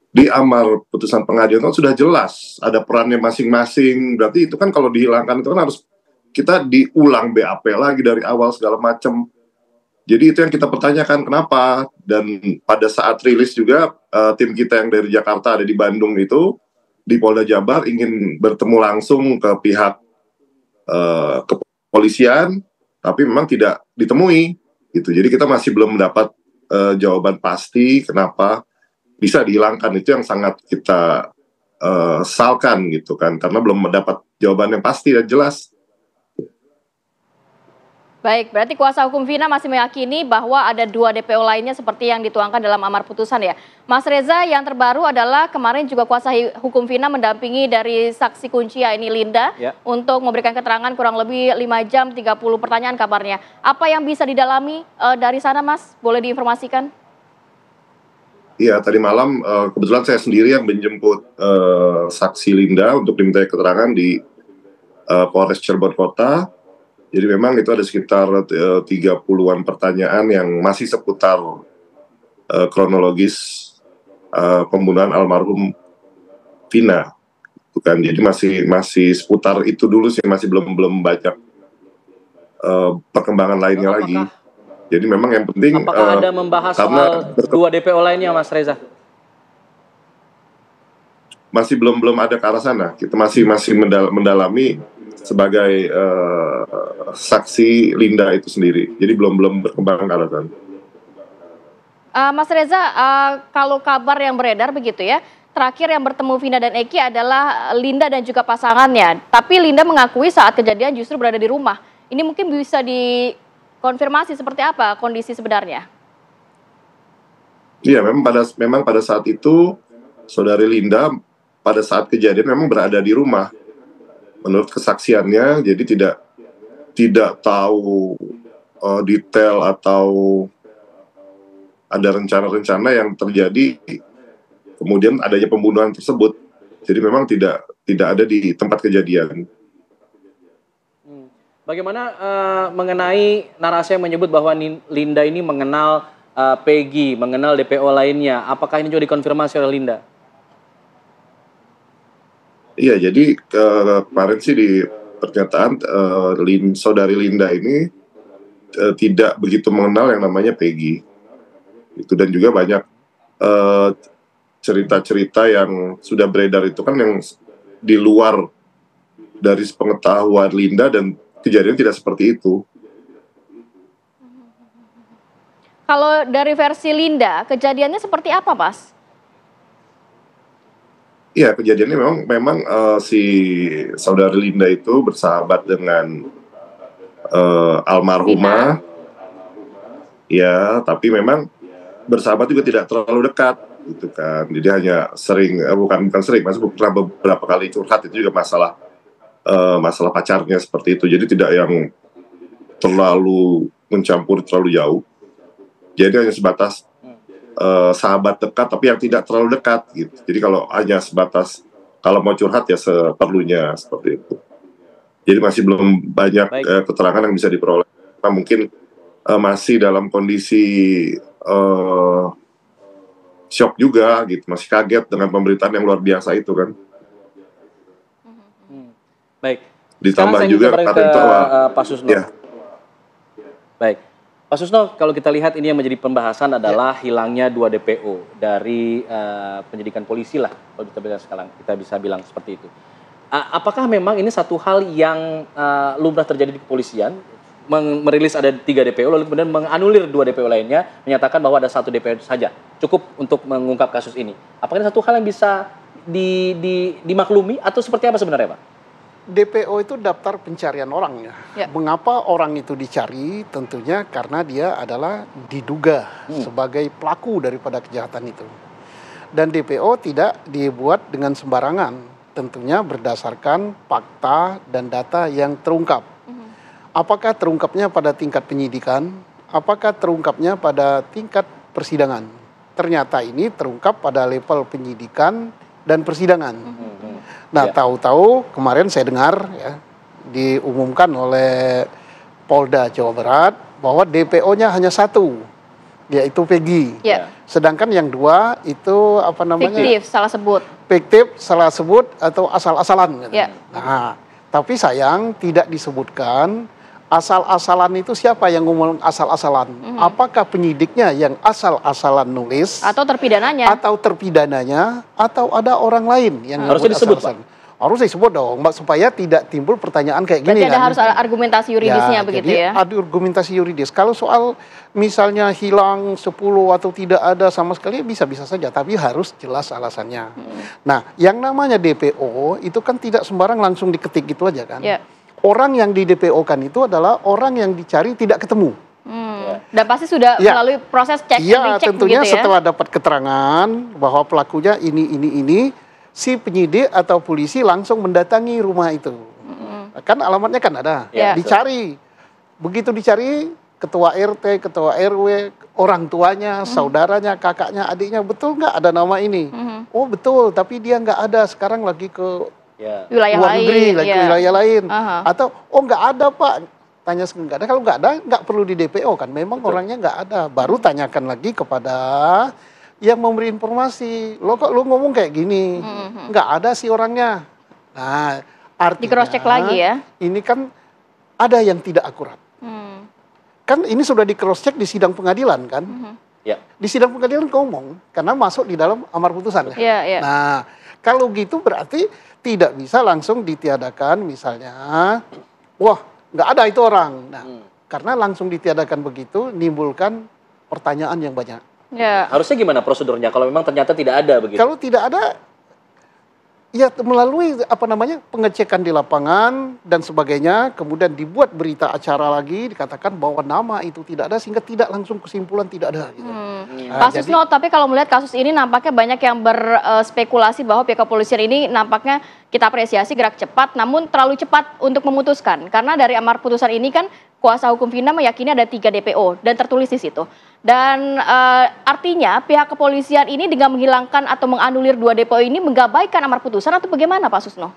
di amar putusan pengadilan kan sudah jelas ada perannya masing-masing. Berarti itu kan kalau dihilangkan itu kan harus kita diulang BAP lagi dari awal segala macam. Jadi itu yang kita pertanyakan kenapa. Dan pada saat rilis juga tim kita yang dari Jakarta ada di Bandung itu di Polda Jabar ingin bertemu langsung ke pihak kepolisian, tapi memang tidak ditemui gitu. Jadi kita masih belum mendapat jawaban pasti kenapa bisa dihilangkan. Itu yang sangat kita sesalkan gitu kan, karena belum mendapat jawaban yang pasti dan jelas. Baik, berarti kuasa hukum Vina masih meyakini bahwa ada 2 DPO lainnya seperti yang dituangkan dalam amar putusan ya. Mas Reza, yang terbaru adalah kemarin juga kuasa hukum Vina mendampingi dari saksi kunci ya ini Linda untuk memberikan keterangan kurang lebih 5 jam 30 pertanyaan kabarnya. Apa yang bisa didalami dari sana Mas? Boleh diinformasikan? Iya, tadi malam kebetulan saya sendiri yang menjemput saksi Linda untuk diminta keterangan di Polres Cirebon Kota. Jadi memang itu ada sekitar 30-an pertanyaan yang masih seputar kronologis pembunuhan almarhum Vina. Bukan, jadi masih seputar itu dulu sih, masih belum banyak perkembangan lainnya lagi. Jadi memang yang penting apakah Anda membahas soal 2 DPO lainnya Mas Reza? Masih belum ada ke arah sana. Kita masih mendalami sebagai saksi Linda itu sendiri. Jadi belum berkembang ke arah sana. Mas Reza, kalau kabar yang beredar begitu ya, terakhir yang bertemu Vina dan Eki adalah Linda dan juga pasangannya. Tapi Linda mengakui saat kejadian justru berada di rumah. Ini mungkin bisa dikonfirmasi seperti apa kondisi sebenarnya? Iya, memang pada saat itu saudari Linda pada saat kejadian memang berada di rumah. Menurut kesaksiannya, jadi tidak tahu detail atau ada rencana-rencana yang terjadi kemudian adanya pembunuhan tersebut. Jadi memang tidak ada di tempat kejadian. Bagaimana mengenai narasi yang menyebut bahwa Linda ini mengenal Peggy, mengenal DPO lainnya? Apakah ini juga dikonfirmasi oleh Linda? Iya, jadi kemarin sih di pernyataan saudari Linda ini tidak begitu mengenal yang namanya Peggy. Itu dan juga banyak cerita-cerita yang sudah beredar itu kan yang di luar dari pengetahuan Linda dan kejadian tidak seperti itu. Kalau dari versi Linda, kejadiannya seperti apa, Mas? Iya, kejadiannya memang si saudari Linda itu bersahabat dengan almarhumah. Ya, tapi memang bersahabat juga tidak terlalu dekat gitu kan. Jadi hanya sering bukan sering, maksudnya pernah beberapa kali curhat, itu juga masalah pacarnya seperti itu. Jadi tidak yang terlalu mencampur terlalu jauh. Jadi hanya sebatas sahabat dekat tapi yang tidak terlalu dekat gitu. Jadi kalau hanya sebatas kalau mau curhat ya seperlunya seperti itu. Jadi masih belum banyak keterangan yang bisa diperoleh. Nah, mungkin masih dalam kondisi shock juga gitu, masih kaget dengan pemberitaan yang luar biasa itu kan. Baik. Ditambah juga karena itu Pak Susno. Ya. Baik. Pak Susno, kalau kita lihat ini yang menjadi pembahasan adalah hilangnya 2 DPO dari penyidikan polisi lah, kalau kita bisa bilang seperti itu. Apakah memang ini satu hal yang lumrah terjadi di kepolisian, merilis ada 3 DPO, lalu kemudian menganulir 2 DPO lainnya, menyatakan bahwa ada 1 DPO saja, cukup untuk mengungkap kasus ini. Apakah ini satu hal yang bisa dimaklumi atau seperti apa sebenarnya, Pak? DPO itu daftar pencarian orang ya. Mengapa orang itu dicari? Tentunya karena dia adalah diduga sebagai pelaku daripada kejahatan itu. Dan DPO tidak dibuat dengan sembarangan. Tentunya berdasarkan fakta dan data yang terungkap. Apakah terungkapnya pada tingkat penyidikan? Apakah terungkapnya pada tingkat persidangan? Ternyata ini terungkap pada level penyidikan dan persidangan. Nah, tahu-tahu kemarin saya dengar ya diumumkan oleh Polda Jawa Barat bahwa DPO-nya hanya 1, yaitu Peggy. Sedangkan yang 2 itu apa namanya? Fiktif, salah sebut. Fiktif, salah sebut atau asal-asalan. Gitu. Nah, tapi sayang tidak disebutkan asal-asalan itu siapa yang ngomong asal-asalan? Apakah penyidiknya yang asal-asalan nulis? Atau terpidananya? Atau terpidananya? Atau ada orang lain yang harusnya disebut, Pak? Harus disebut dong, Mbak, supaya tidak timbul pertanyaan kayak gini. Berarti ada harus ada argumentasi yuridisnya begitu ya? Ada argumentasi yuridis. Kalau soal misalnya hilang 10 atau tidak ada sama sekali bisa-bisa saja, tapi harus jelas alasannya. Nah, yang namanya DPO itu kan tidak sembarang langsung diketik gitu aja kan? Orang yang di DPO-kan itu adalah orang yang dicari tidak ketemu. Dan pasti sudah melalui proses cek and recheck tentunya begitu ya? Setelah dapat keterangan bahwa pelakunya ini, si penyidik atau polisi langsung mendatangi rumah itu. Kan alamatnya kan ada. Dicari. Begitu dicari, ketua RT, ketua RW, orang tuanya, saudaranya, kakaknya, adiknya, betul nggak ada nama ini? Oh betul, tapi dia nggak ada, sekarang lagi ke wilayah luar negeri, lain, lagi wilayah lain. Atau, oh nggak ada Pak, tanya nggak ada. Kalau nggak ada, nggak perlu di DPO kan. Memang orangnya nggak ada. Baru tanyakan lagi kepada yang memberi informasi. Lo kok lo ngomong kayak gini? Nggak ada sih orangnya. Nah, artinya di cross check lagi ya? Ini kan ada yang tidak akurat. Kan ini sudah di cross check di sidang pengadilan kan? Di sidang pengadilan ngomong karena masuk di dalam amar putusan. Nah, kalau gitu berarti tidak bisa langsung ditiadakan misalnya, wah nggak ada itu orang. Nah, karena langsung ditiadakan begitu, nimbulkan pertanyaan yang banyak. Harusnya gimana prosedurnya kalau memang ternyata tidak ada begitu? Kalau tidak ada, ya melalui pengecekan di lapangan dan sebagainya, kemudian dibuat berita acara lagi, dikatakan bahwa nama itu tidak ada sehingga tidak langsung kesimpulan tidak ada. Gitu. Pak Susno, tapi kalau melihat kasus ini nampaknya banyak yang berspekulasi bahwa pihak kepolisian ini nampaknya kita apresiasi gerak cepat, namun terlalu cepat untuk memutuskan. Karena dari amar putusan ini kan kuasa hukum Vina meyakini ada 3 DPO dan tertulis di situ. Dan artinya pihak kepolisian ini dengan menghilangkan atau menganulir 2 DPO ini menggabaikan amar putusan atau bagaimana Pak Susno?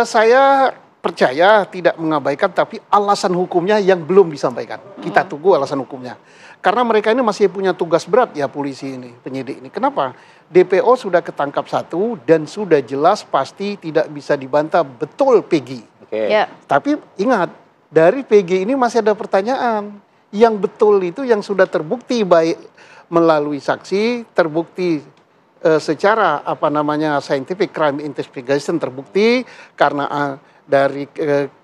Saya percaya tidak mengabaikan, tapi alasan hukumnya yang belum disampaikan. Kita tunggu alasan hukumnya. Karena mereka ini masih punya tugas berat ya polisi ini, penyidik ini. Kenapa? DPO sudah ketangkap 1 dan sudah jelas pasti tidak bisa dibantah betul Peggy. Tapi ingat, dari PG ini masih ada pertanyaan. Yang betul itu yang sudah terbukti baik melalui saksi, terbukti secara scientific crime investigation terbukti karena dari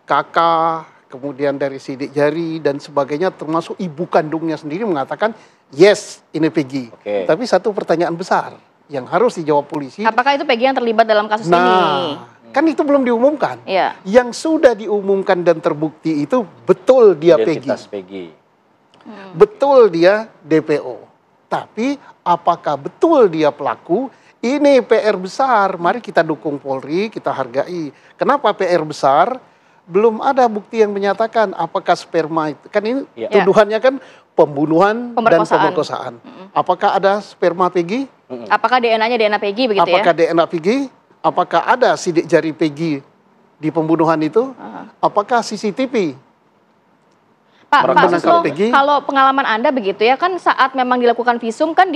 kakak, kemudian dari sidik jari dan sebagainya, termasuk ibu kandungnya sendiri mengatakan yes ini Peggy. Tapi satu pertanyaan besar yang harus dijawab polisi. Apakah itu Peggy yang terlibat dalam kasus ini? Kan itu belum diumumkan. Iya. Yang sudah diumumkan dan terbukti itu betul dia Peggy. Betul dia DPO. Tapi apakah betul dia pelaku? Ini PR besar. Mari kita dukung Polri, kita hargai. Kenapa PR besar? Belum ada bukti yang menyatakan apakah sperma itu. Kan ini tuduhannya kan pembunuhan dan pemerkosaan. Apakah ada sperma Peggy? Apakah DNA-nya DNA Peggy begitu apakah DNA Peggy? Apakah ada sidik jari Peggy di pembunuhan itu? Apakah CCTV? Pak Susno, kalau pengalaman Anda begitu ya, kan saat memang dilakukan visum kan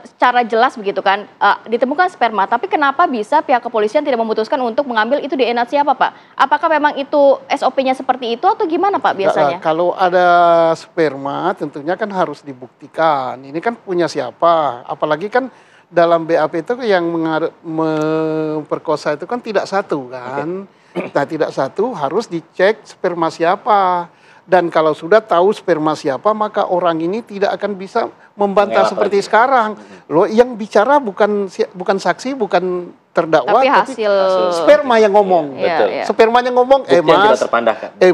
secara jelas begitu kan, ditemukan sperma, tapi kenapa bisa pihak kepolisian tidak memutuskan untuk mengambil itu DNA siapa Pak? Apakah memang itu SOP-nya seperti itu atau gimana Pak biasanya? Kalau ada sperma tentunya kan harus dibuktikan, ini kan punya siapa, apalagi kan dalam BAP itu yang memperkosa itu kan tidak satu kan. Nah tidak satu harus dicek sperma siapa. Dan kalau sudah tahu sperma siapa maka orang ini tidak akan bisa membantah seperti sekarang. Loh yang bicara bukan saksi, bukan terdakwa, tapi hasil sperma yang ngomong. Spermanya ngomong,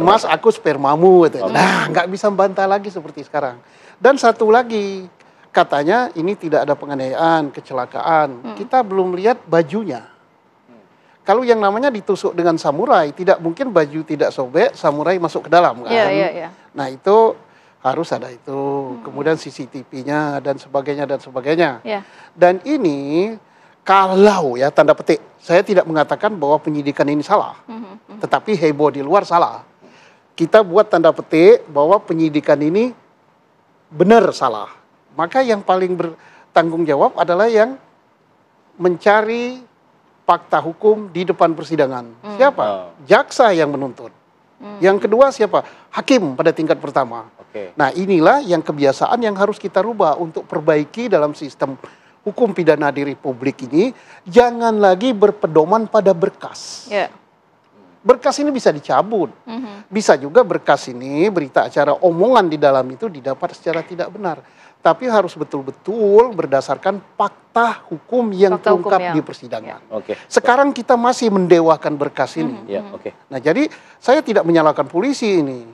mas aku spermamu. Nah nggak bisa membantah lagi seperti sekarang. Dan satu lagi, katanya ini tidak ada penganiayaan, kecelakaan. Kita belum lihat bajunya. Kalau yang namanya ditusuk dengan samurai, tidak mungkin baju tidak sobek, samurai masuk ke dalam kan. Nah itu harus ada itu. Kemudian CCTV-nya dan sebagainya. Dan ini kalau ya tanda petik, saya tidak mengatakan bahwa penyidikan ini salah. Tetapi heboh di luar salah. Kita buat tanda petik bahwa penyidikan ini benar salah. Maka yang paling bertanggung jawab adalah yang mencari fakta hukum di depan persidangan. Siapa? Jaksa yang menuntut. Yang kedua siapa? Hakim pada tingkat pertama. Nah inilah yang kebiasaan yang harus kita rubah untuk perbaiki dalam sistem hukum pidana di Republik ini. Jangan lagi berpedoman pada berkas. Berkas ini bisa dicabut. Bisa juga berkas ini, berita acara, omongan di dalam itu didapat secara tidak benar. Tapi harus betul-betul berdasarkan fakta hukum yang terungkap di persidangan. Sekarang kita masih mendewakan berkas ini. Nah jadi saya tidak menyalahkan polisi ini.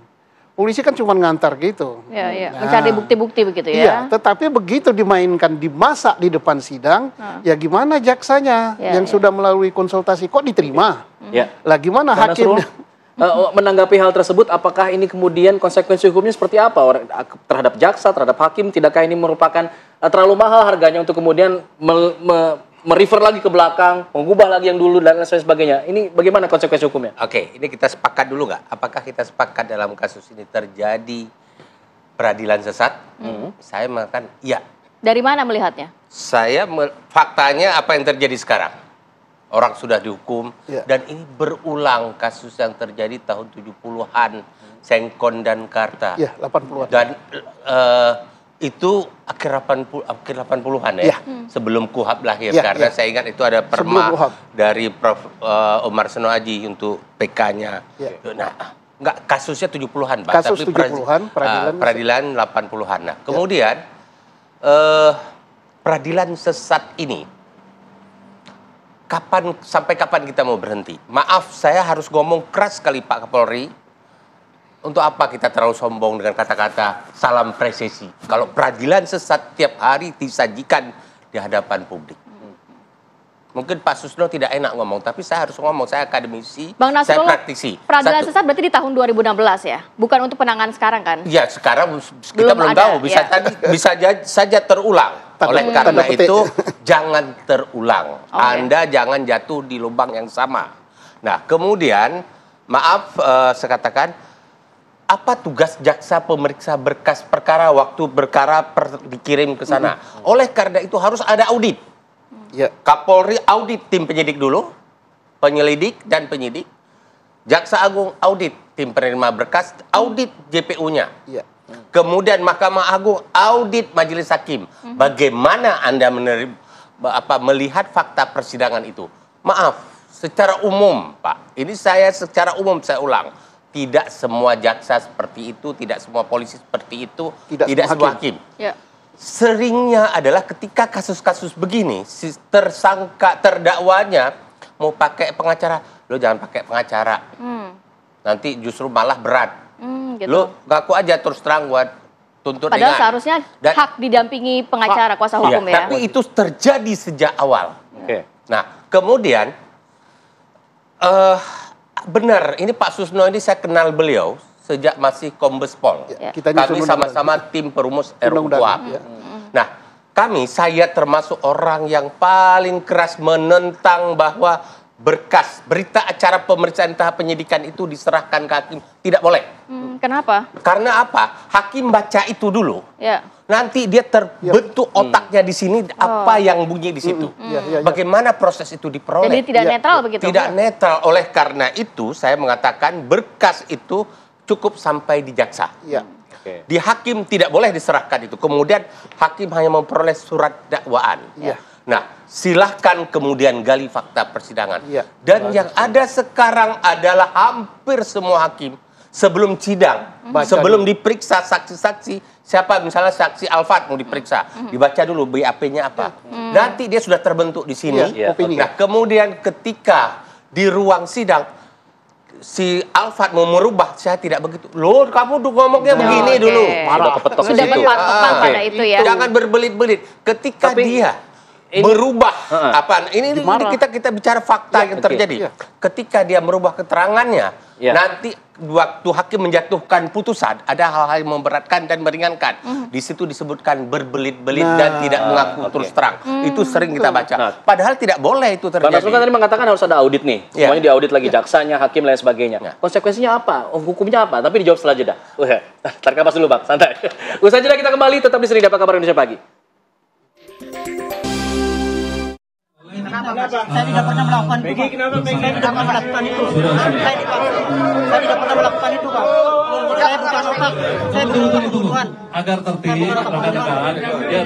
Polisi kan cuma ngantar gitu. Mencari bukti-bukti begitu ya. Iya, tetapi begitu dimainkan, dimasak di depan sidang, ya gimana jaksanya yang sudah melalui konsultasi kok diterima? Lah gimana hakimnya? Menanggapi hal tersebut, apakah ini kemudian konsekuensi hukumnya seperti apa terhadap jaksa, terhadap hakim? Tidakkah ini merupakan terlalu mahal harganya untuk kemudian merefer lagi ke belakang, mengubah lagi yang dulu dan lain sebagainya? Ini bagaimana konsekuensi hukumnya? Oke, ini kita sepakat dulu nggak? Apakah kita sepakat dalam kasus ini terjadi peradilan sesat? Saya mengatakan iya. Dari mana melihatnya? Faktanya apa yang terjadi sekarang? Orang sudah dihukum dan ini berulang kasus yang terjadi tahun 70-an, Sengkon dan Karta. 80-an. Dan itu akhir 80-an ya, sebelum KUHAP lahir. Karena saya ingat itu ada perma dari Prof. Omar Seno Aji untuk PK-nya. Nah, enggak kasusnya 70-an, Pak, kasus tapi 70-an, peradilan 80-an. Nah, kemudian peradilan sesat ini sampai kapan kita mau berhenti? Maaf, saya harus ngomong keras sekali Pak Kapolri. Untuk apa kita terlalu sombong dengan kata-kata salam presisi? Kalau peradilan sesat tiap hari disajikan di hadapan publik. Mungkin Pak Susno tidak enak ngomong, tapi saya harus ngomong. Saya akademisi, saya praktisi. Peradilan sesat berarti di tahun 2016 ya? Bukan untuk penanganan sekarang kan? Ya, sekarang kita belum tahu. Bisa saja terulang. Oleh karena itu, jangan terulang. Anda jangan jatuh di lubang yang sama. Nah, kemudian, maaf saya katakan, apa tugas jaksa pemeriksa berkas perkara waktu dikirim ke sana? Oleh karena itu harus ada audit. Kapolri audit tim penyidik dulu, penyelidik dan penyidik. Jaksa Agung audit, tim penerima berkas audit JPU-nya. Iya. Kemudian Mahkamah Agung audit Majelis Hakim. Bagaimana Anda melihat fakta persidangan itu? Maaf, secara umum, Pak. Ini secara umum saya ulang. Tidak semua jaksa seperti itu, tidak semua polisi seperti itu, tidak semua hakim. Ya. Seringnya adalah ketika kasus-kasus begini, si tersangka terdakwanya mau pakai pengacara, lo jangan pakai pengacara. Nanti justru malah berat. Gitu. Lo ngaku aja terus terang buat tuntut Padahal ringan. seharusnya hak didampingi pengacara, kuasa hukum ya. Tapi itu terjadi sejak awal. Nah, kemudian benar, ini Pak Susno ini saya kenal beliau sejak masih Kombes Pol. Kami sama-sama tim perumus RUU KUHP. Nah, saya termasuk orang yang paling keras menentang bahwa berita acara pemeriksaan tahap penyidikan itu diserahkan ke hakim. Tidak boleh. Kenapa? Karena apa? Hakim baca itu dulu. Ya. Nanti dia terbentuk otaknya di sini apa yang bunyi di situ. Bagaimana proses itu diperoleh. Jadi tidak netral begitu? Tidak netral. Oleh karena itu saya mengatakan berkas itu cukup sampai di jaksa. Di hakim tidak boleh diserahkan itu. Kemudian hakim hanya memperoleh surat dakwaan. Nah, silahkan kemudian gali fakta persidangan. Dan yang ada sekarang adalah hampir semua hakim sebelum sidang, sebelum diperiksa saksi-saksi, siapa misalnya saksi Alfat mau diperiksa, dibaca dulu BAP-nya apa. Nanti dia sudah terbentuk di sini. Nah, kemudian ketika di ruang sidang, si Alfat mau merubah, saya tidak begitu. Loh, kamu ngomongnya begini dulu. Sudah berpatok pada itu ya. Jangan berbelit-belit. Ketika dia merubah ini kita bicara fakta yang terjadi. Ketika dia merubah keterangannya, nanti waktu hakim menjatuhkan putusan ada hal-hal yang memberatkan dan meringankan. Di situ disebutkan berbelit-belit dan tidak mengaku terus terang. Itu sering kita baca. Padahal tidak boleh itu terjadi. Bang Nasrul kan tadi mengatakan harus ada audit nih. Semuanya diaudit lagi, jaksanya, hakim, lain sebagainya. Konsekuensinya apa? Hukumnya apa? Tapi dijawab setelah jeda. Tarik nafas dulu Bang, santai. Usai jeda kita kembali, tetap di sini Dapat Kabar Indonesia Pagi. Kenapa? Saya tidak pernah melakukan itu. Kenapa? Saya tidak pernah melakukan itu. Saya tidak pernah melakukan itu, Pak. Saya bukan otak. Saya bukan pembunuhan. Agar tertib, rekan-rekan. Ya,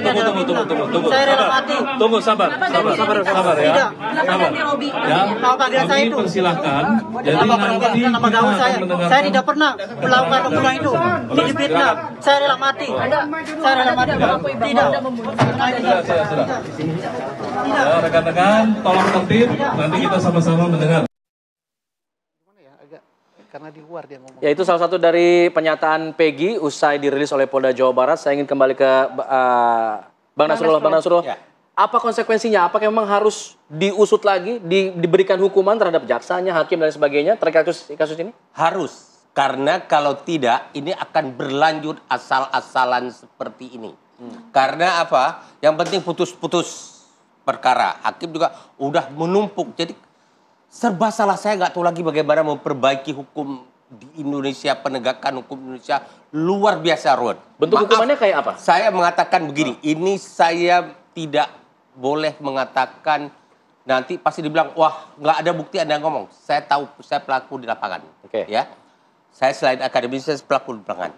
tunggu. Saya rela mati. Tunggu, sabar ya. Sabar. Ya. Tahu keadaan saya itu. Persilahkan. Jadi nanti nama gaul saya tidak pernah melakukan pembunuhan itu. Ini fitnah. Saya rela mati. Saya rela mati. Tidak. Sudah. Ya, rekan-rekan, tolong tertib. Nanti kita sama-sama mendengar. Karena di luar dia ngomong. Ya, itu salah satu dari pernyataan Peggy usai dirilis oleh Polda Jawa Barat. Saya ingin kembali ke Bang Nasrullah. Bang Nasrullah, apa konsekuensinya? Apakah memang harus diusut lagi, diberikan hukuman terhadap jaksanya, hakim dan sebagainya terkait kasus ini? Harus. Karena kalau tidak, ini akan berlanjut asal-asalan seperti ini. Karena apa? Yang penting putus-putus perkara. Hakim juga udah menumpuk. Jadi serba salah. Saya nggak tahu lagi bagaimana memperbaiki hukum di Indonesia, penegakan hukum Indonesia luar biasa ruwet. Bentuk hukumannya kayak apa? Saya mengatakan begini, ini saya tidak boleh mengatakan nanti pasti dibilang, wah nggak ada bukti Anda ngomong. Saya tahu, saya pelaku di lapangan. Ya, saya selain akademis, saya pelaku di lapangan.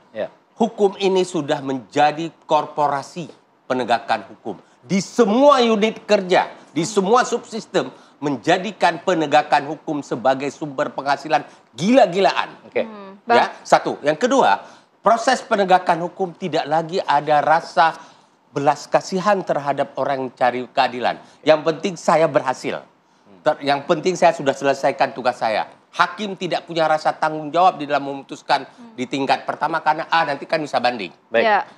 Hukum ini sudah menjadi korporasi penegakan hukum. Di semua unit kerja, di semua subsistem, menjadikan penegakan hukum sebagai sumber penghasilan gila-gilaan. Ya, satu. Yang kedua, proses penegakan hukum tidak lagi ada rasa belas kasihan terhadap orang yang cari keadilan. Yang penting saya berhasil. Yang penting saya sudah selesaikan tugas saya. Hakim tidak punya rasa tanggung jawab di dalam memutuskan di tingkat pertama karena nanti kan bisa banding.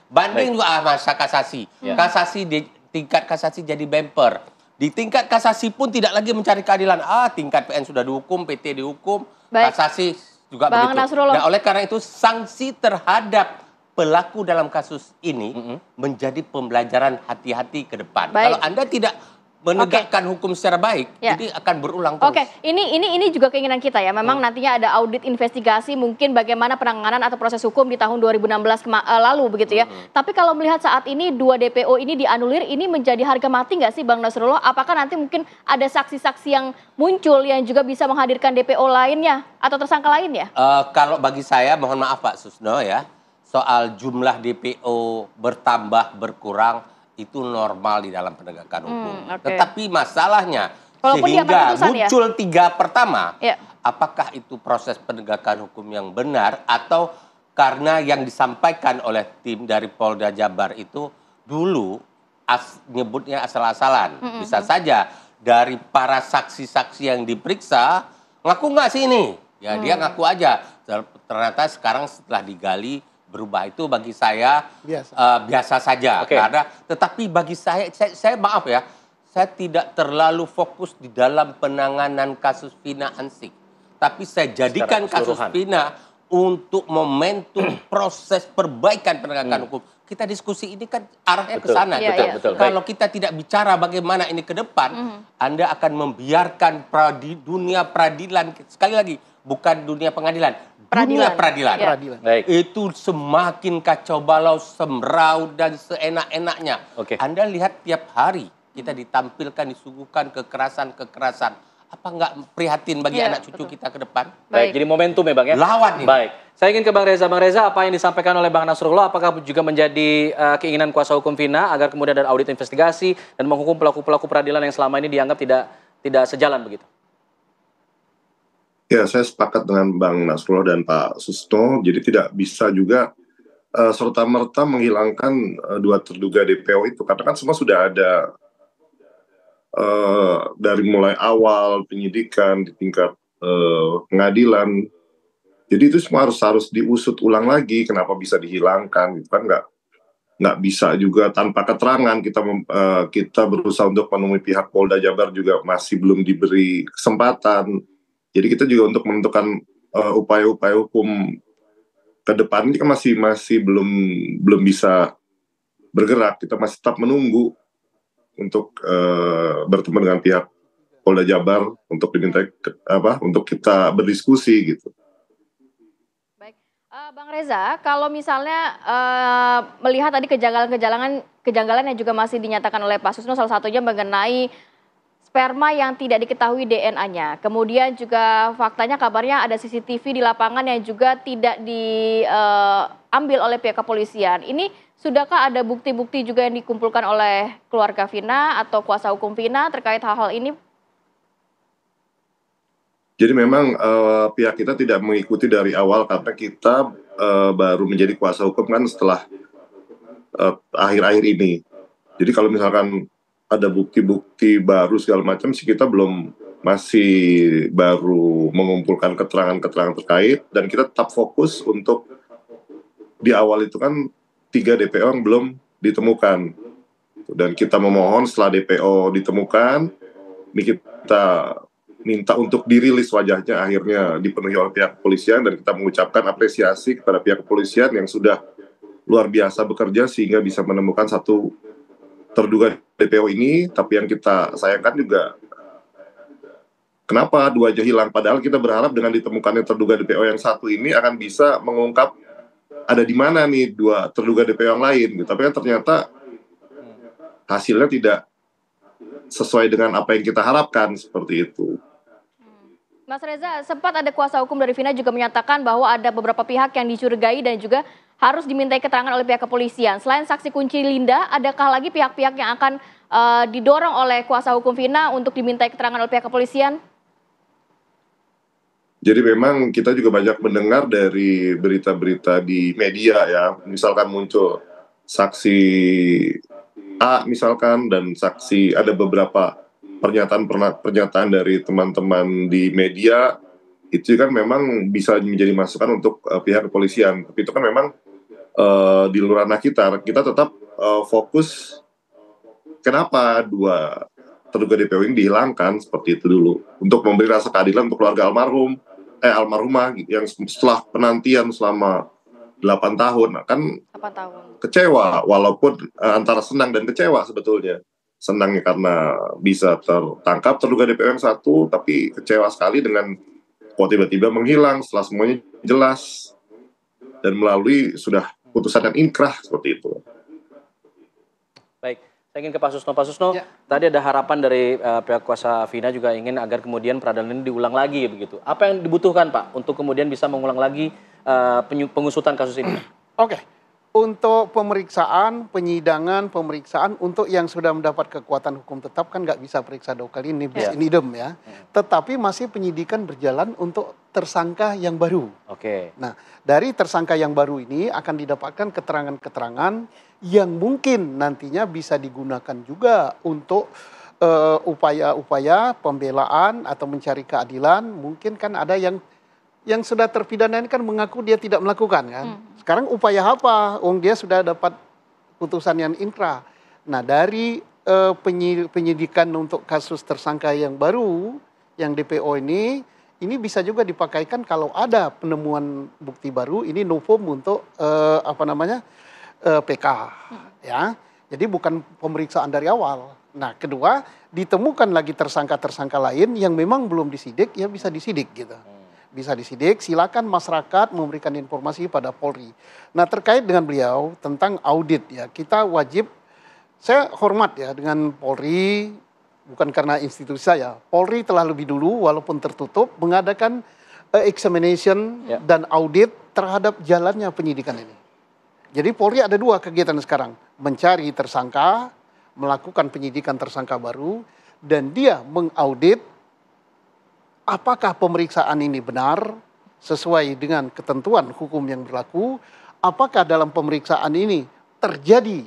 Banding juga masa kasasi. Kasasi di tingkat kasasi jadi bemper. Di tingkat kasasi pun tidak lagi mencari keadilan. Tingkat PN sudah dihukum, PT dihukum, kasasi juga begitu. Nah, oleh karena itu sanksi terhadap pelaku dalam kasus ini menjadi pembelajaran hati-hati ke depan. Kalau Anda tidak menegakkan hukum secara baik, jadi akan berulang terus. Oke, ini juga keinginan kita ya. Memang nantinya ada audit investigasi mungkin bagaimana penanganan atau proses hukum di tahun 2016 lalu begitu ya. Tapi kalau melihat saat ini 2 DPO ini dianulir, ini menjadi harga mati nggak sih Bang Nasrullah? Apakah nanti mungkin ada saksi-saksi yang muncul yang juga bisa menghadirkan DPO lainnya atau tersangka lain ya? Kalau bagi saya, mohon maaf Pak Susno ya, soal jumlah DPO bertambah berkurang itu normal di dalam penegakan hukum. Tetapi masalahnya sehingga muncul 3 pertama, apakah itu proses penegakan hukum yang benar atau karena yang disampaikan oleh tim dari Polda Jabar itu dulu nyebutnya asal-asalan. Bisa saja dari para saksi-saksi yang diperiksa ngaku nggak sih ini? Ya dia ngaku aja. Ternyata sekarang setelah digali berubah. Itu bagi saya biasa saja. Karena tetapi bagi saya maaf ya, saya tidak terlalu fokus di dalam penanganan kasus Vina Ansik. Tapi saya jadikan kasus Vina untuk momentum proses perbaikan penegakan hukum. Kita diskusi ini kan arahnya ke sana. Kalau kita tidak bicara bagaimana ini ke depan, Anda akan membiarkan dunia peradilan, sekali lagi, bukan dunia pengadilan, dunia peradilan. Itu semakin kacau balau, semraut dan seenak-enaknya. Anda lihat tiap hari kita ditampilkan, disuguhkan kekerasan-kekerasan. Apa nggak prihatin bagi anak cucu kita ke depan? Baik, jadi momentum ya Bang ya? Lawan ini. Baik, saya ingin ke Bang Reza. Bang Reza, apa yang disampaikan oleh Bang Nasrullah, apakah juga menjadi keinginan kuasa hukum Vina agar kemudian ada audit investigasi dan menghukum pelaku-pelaku peradilan yang selama ini dianggap tidak sejalan begitu? Ya, saya sepakat dengan Bang Nasrullah dan Pak Susno. Jadi tidak bisa juga serta-merta menghilangkan 2 terduga DPO itu. Karena kan semua sudah ada dari mulai awal penyidikan di tingkat pengadilan. Jadi itu semua harus diusut ulang lagi. Kenapa bisa dihilangkan? Itu kan nggak bisa juga tanpa keterangan. Kita berusaha untuk menemui pihak Polda Jabar juga masih belum diberi kesempatan. Jadi kita juga untuk menentukan upaya-upaya hukum ke depan ini kan masih belum bisa bergerak. Kita masih tetap menunggu untuk bertemu dengan pihak Polda Jabar untuk diminta untuk kita berdiskusi gitu. Baik, Bang Reza, kalau misalnya melihat tadi kejanggalan yang juga masih dinyatakan oleh Pak Susno, salah satunya mengenai sperma yang tidak diketahui DNA-nya. Kemudian juga faktanya kabarnya ada CCTV di lapangan yang juga tidak diambil oleh pihak kepolisian. Ini sudahkah ada bukti-bukti juga yang dikumpulkan oleh keluarga Vina atau kuasa hukum Vina terkait hal-hal ini? Jadi memang pihak kita tidak mengikuti dari awal karena kita baru menjadi kuasa hukum kan setelah akhir-akhir ini. Jadi kalau misalkan ada bukti-bukti baru segala macam sih kita masih baru mengumpulkan keterangan-keterangan terkait dan kita tetap fokus untuk di awal itu kan 3 DPO yang belum ditemukan dan kita memohon setelah DPO ditemukan ini kita minta untuk dirilis wajahnya akhirnya dipenuhi oleh pihak kepolisian dan kita mengucapkan apresiasi kepada pihak kepolisian yang sudah luar biasa bekerja sehingga bisa menemukan satu terduga DPO ini. Tapi yang kita sayangkan juga kenapa 2 aja hilang, padahal kita berharap dengan ditemukannya terduga DPO yang 1 ini akan bisa mengungkap ada di mana nih 2 terduga DPO yang lain gitu. Tapi kan ternyata hasilnya tidak sesuai dengan apa yang kita harapkan seperti itu. Mas Reza, sempat ada kuasa hukum dari Vina juga menyatakan bahwa ada beberapa pihak yang dicurigai dan juga harus dimintai keterangan oleh pihak kepolisian. Selain saksi kunci Linda, adakah lagi pihak-pihak yang akan didorong oleh kuasa hukum Vina untuk dimintai keterangan oleh pihak kepolisian? Jadi memang kita juga banyak mendengar dari berita-berita di media ya, misalkan muncul saksi A misalkan dan saksi ada beberapa pernyataan dari teman-teman di media itu kan memang bisa menjadi masukan untuk pihak kepolisian. Tapi itu kan memang di luar ranah kita tetap fokus kenapa 2 terduga DPO ini dihilangkan seperti itu dulu untuk memberi rasa keadilan untuk keluarga almarhumah yang setelah penantian selama 8 tahun kan 8 tahun. Kecewa walaupun antara senang dan kecewa sebetulnya senangnya karena bisa tertangkap terduga DPO yang satu, tapi kecewa sekali dengan kok tiba-tiba menghilang setelah semuanya jelas dan melalui sudah putusan yang inkrah seperti itu. Baik, saya ingin ke Pak Susno. Pak Susno, tadi ada harapan dari pihak kuasa Vina juga ingin agar kemudian peradilan ini diulang lagi begitu. Apa yang dibutuhkan Pak untuk kemudian bisa mengulang lagi pengusutan kasus ini? Oke. Untuk pemeriksaan, penyidangan, pemeriksaan untuk yang sudah mendapat kekuatan hukum tetap kan nggak bisa periksa 2 kali nibis in idem ya. Tetapi masih penyidikan berjalan untuk tersangka yang baru. Oke. Nah, dari tersangka yang baru ini akan didapatkan keterangan-keterangan yang mungkin nantinya bisa digunakan juga untuk upaya-upaya pembelaan atau mencari keadilan. Mungkin kan ada yang sudah terpidana ini kan mengaku dia tidak melakukan kan. Sekarang upaya apa? Dia sudah dapat putusan yang inkrah. Nah, dari penyidikan untuk kasus tersangka yang baru, yang DPO ini bisa juga dipakaikan kalau ada penemuan bukti baru, ini novum untuk PK. Ya. Jadi bukan pemeriksaan dari awal. Nah, kedua, ditemukan lagi tersangka-tersangka lain yang memang belum disidik, ya bisa disidik gitu. Bisa disidik, silakan masyarakat memberikan informasi pada Polri. Nah, terkait dengan beliau tentang audit ya, kita wajib, saya hormat ya dengan Polri, bukan karena institusi saya. Polri telah lebih dulu walaupun tertutup mengadakan examination dan audit terhadap jalannya penyidikan ini. Jadi Polri ada 2 kegiatan sekarang, mencari tersangka, melakukan penyidikan tersangka baru, dan dia mengaudit apakah pemeriksaan ini benar sesuai dengan ketentuan hukum yang berlaku? Apakah dalam pemeriksaan ini terjadi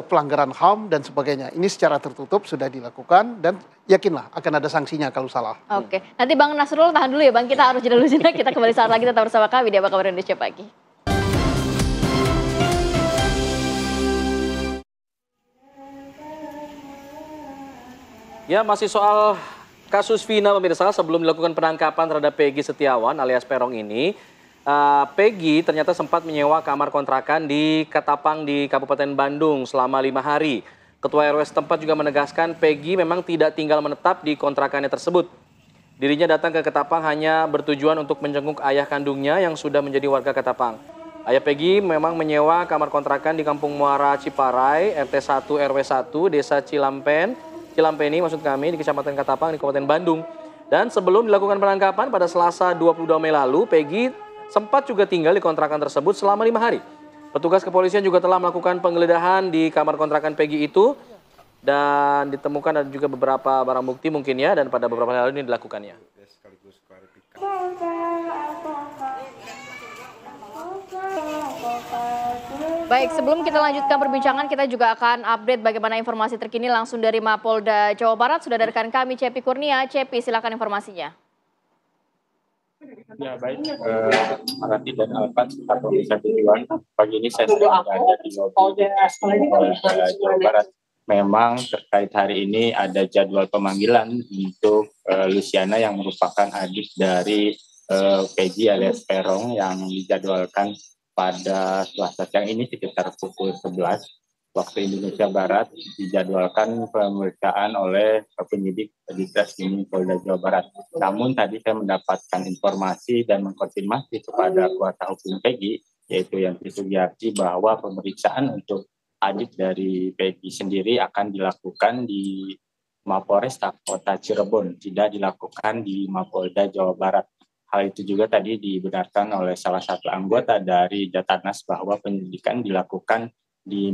pelanggaran HAM dan sebagainya? Ini secara tertutup sudah dilakukan dan yakinlah akan ada sanksinya kalau salah. Oke, nanti Bang Nasrul tahan dulu ya Bang, kita harus jeda dulu. Kita kembali saat lagi tetap bersama kami di Apa Kabar Indonesia Pagi. Ya, masih soal kasus Vina pemirsa, sebelum dilakukan penangkapan terhadap Peggy Setiawan alias Peron ini, Peggy ternyata sempat menyewa kamar kontrakan di Ketapang di Kabupaten Bandung selama 5 hari. Ketua RW setempat juga menegaskan Peggy memang tidak tinggal menetap di kontrakannya tersebut. Dirinya datang ke Ketapang hanya bertujuan untuk menjenguk ayah kandungnya yang sudah menjadi warga Ketapang. Ayah Peggy memang menyewa kamar kontrakan di Kampung Muara Ciparai, RT 1 RW 1, Desa Cilampeni maksud kami, di Kecamatan Ketapang di Kabupaten Bandung. Dan sebelum dilakukan penangkapan pada Selasa 22 Mei lalu, Peggy sempat juga tinggal di kontrakan tersebut selama 5 hari. Petugas kepolisian juga telah melakukan penggeledahan di kamar kontrakan Peggy itu dan ditemukan ada juga beberapa barang bukti mungkin ya, dan pada beberapa hari lalu ini dilakukannya. Baik, sebelum kita lanjutkan perbincangan, kita juga akan update bagaimana informasi terkini langsung dari Mapolda Jawa Barat. Sudah ada rekan kami, Cepi Kurnia. Cepi, silakan informasinya. Ya baik, Rati dan Alfat atau bisa tujuan. Pagi ini saya sudah berada di Mapolda Jawa Barat. Memang terkait hari ini ada jadwal pemanggilan untuk Luciana yang merupakan adik dari Peggy alias Peron yang dijadwalkan pada Selasa siang ini sekitar pukul 11 waktu Indonesia Barat, dijadwalkan pemeriksaan oleh penyidik di Treskrimum Polda Jawa Barat. Namun tadi saya mendapatkan informasi dan mengkonfirmasi kepada kuasa hukum Peggy, yaitu Yanti Sugiyarti, bahwa pemeriksaan untuk adik dari Peggy sendiri akan dilakukan di Mapolresta Kota Cirebon, tidak dilakukan di Mapolda Jawa Barat. Hal itu juga tadi dibenarkan oleh salah satu anggota dari Jatanas bahwa penyidikan dilakukan di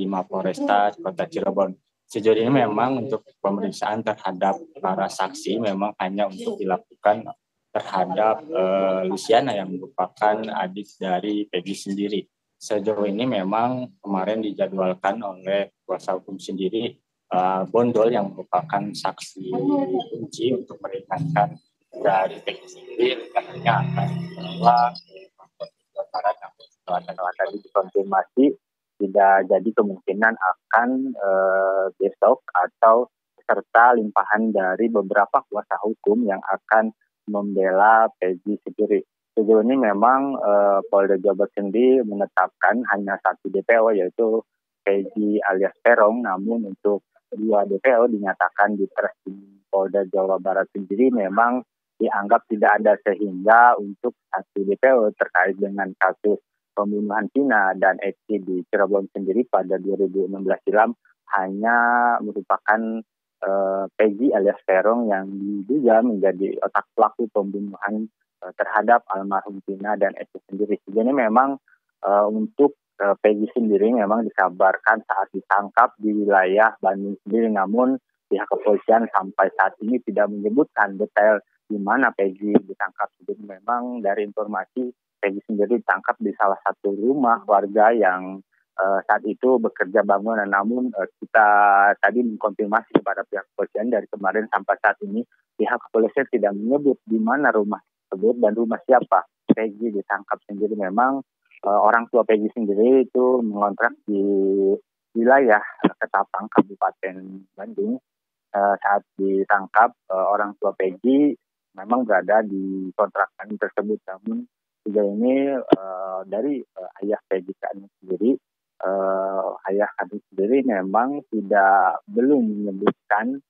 Mapolresta Kota Cirebon. Sejauh ini memang untuk pemeriksaan terhadap para saksi memang hanya untuk dilakukan terhadap Luciana yang merupakan adik dari Peggy sendiri. Sejauh ini memang kemarin dijadwalkan oleh kuasa hukum sendiri Bondol yang merupakan saksi kunci untuk meringankan dari Peggy sendiri, katanya akan dibawa ke Barat. Setelah tadi dikonfirmasi tidak jadi, kemungkinan akan besok atau serta limpahan dari beberapa kuasa hukum yang akan membela Peggy sendiri. Sejauh ini memang Polda Jawa Barat sendiri menetapkan hanya satu DPO, yaitu Peggy alias Peron, namun untuk 2 DPO dinyatakan ditres di Polda Jawa Barat sendiri memang dianggap tidak ada, sehingga untuk 1 DPO terkait dengan kasus pembunuhan Vina dan Eki di Cirebon sendiri pada 2016 silam hanya merupakan Peggy alias Peron yang diduga menjadi otak pelaku pembunuhan terhadap almarhum Vina dan Eki sendiri. Jadi memang untuk Peggy sendiri memang dikabarkan saat ditangkap di wilayah Bandung sendiri, namun pihak kepolisian sampai saat ini tidak menyebutkan detail di mana Peggy ditangkap. Jadi memang dari informasi Peggy sendiri ditangkap di salah satu rumah warga yang saat itu bekerja bangunan, namun kita tadi mengkonfirmasi kepada pihak kepolisian dari kemarin sampai saat ini pihak kepolisian tidak menyebut di mana rumah tersebut dan rumah siapa Peggy ditangkap sendiri. Memang orang tua Peggy sendiri itu mengontrak di wilayah Ketapang, Kabupaten Bandung. Saat ditangkap, orang tua Peggy memang berada di kontrakan tersebut. Namun sejauh ini dari ayah Peggy sendiri, ayah kandung sendiri memang belum menyebutkan,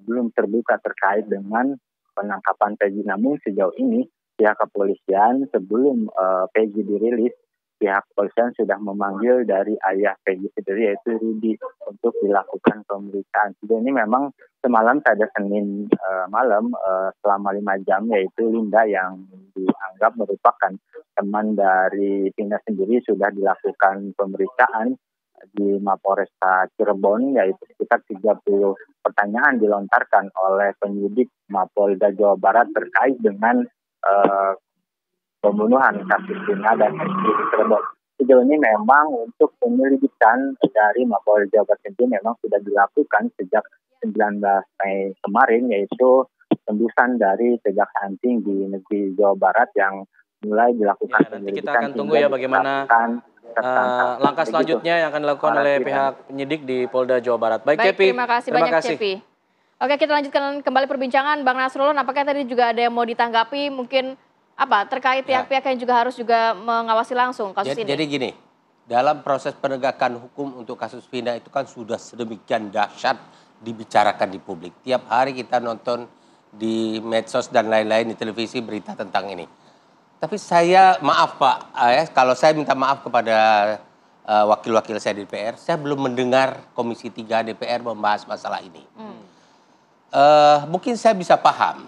belum terbuka terkait dengan penangkapan Peggy. Namun sejauh ini pihak kepolisian sebelum Peggy dirilis, pihak kepolisian sudah memanggil dari ayah Peggy sendiri yaitu Rudi untuk dilakukan pemeriksaan. Jadi ini memang semalam pada Senin malam selama 5 jam yaitu Linda yang dianggap merupakan teman dari Vina sendiri sudah dilakukan pemeriksaan di Mapolresta Cirebon, yaitu sekitar 30 pertanyaan dilontarkan oleh penyidik Mapolda Jawa Barat terkait dengan pembunuhan kasus Vina dan Eki di Cirebon. Sejauh ini memang untuk penyelidikan dari Mapolda Jawa Barat sendiri memang sudah dilakukan sejak 19 Mei kemarin, yaitu tembusan dari Kejaksaan Tinggi Negeri Jawa Barat yang mulai dilakukan penyelidikan. Nanti kita akan tunggu ya bagaimana langkah selanjutnya yang akan dilakukan oleh pihak penyidik di Polda Jawa Barat. Baik, Cepi. Terima kasih banyak, Cepi. Oke, kita lanjutkan kembali perbincangan. Bang Nasrullah, apakah tadi juga ada yang mau ditanggapi mungkin terkait pihak-pihak yang juga harus juga mengawasi langsung kasus ini? Jadi gini, dalam proses penegakan hukum untuk kasus Vina itu kan sudah sedemikian dahsyat dibicarakan di publik. Tiap hari kita nonton di medsos dan lain-lain di televisi berita tentang ini. Tapi saya maaf Pak, kalau saya minta maaf kepada wakil-wakil saya di DPR, saya belum mendengar Komisi 3 DPR membahas masalah ini. Mungkin saya bisa paham,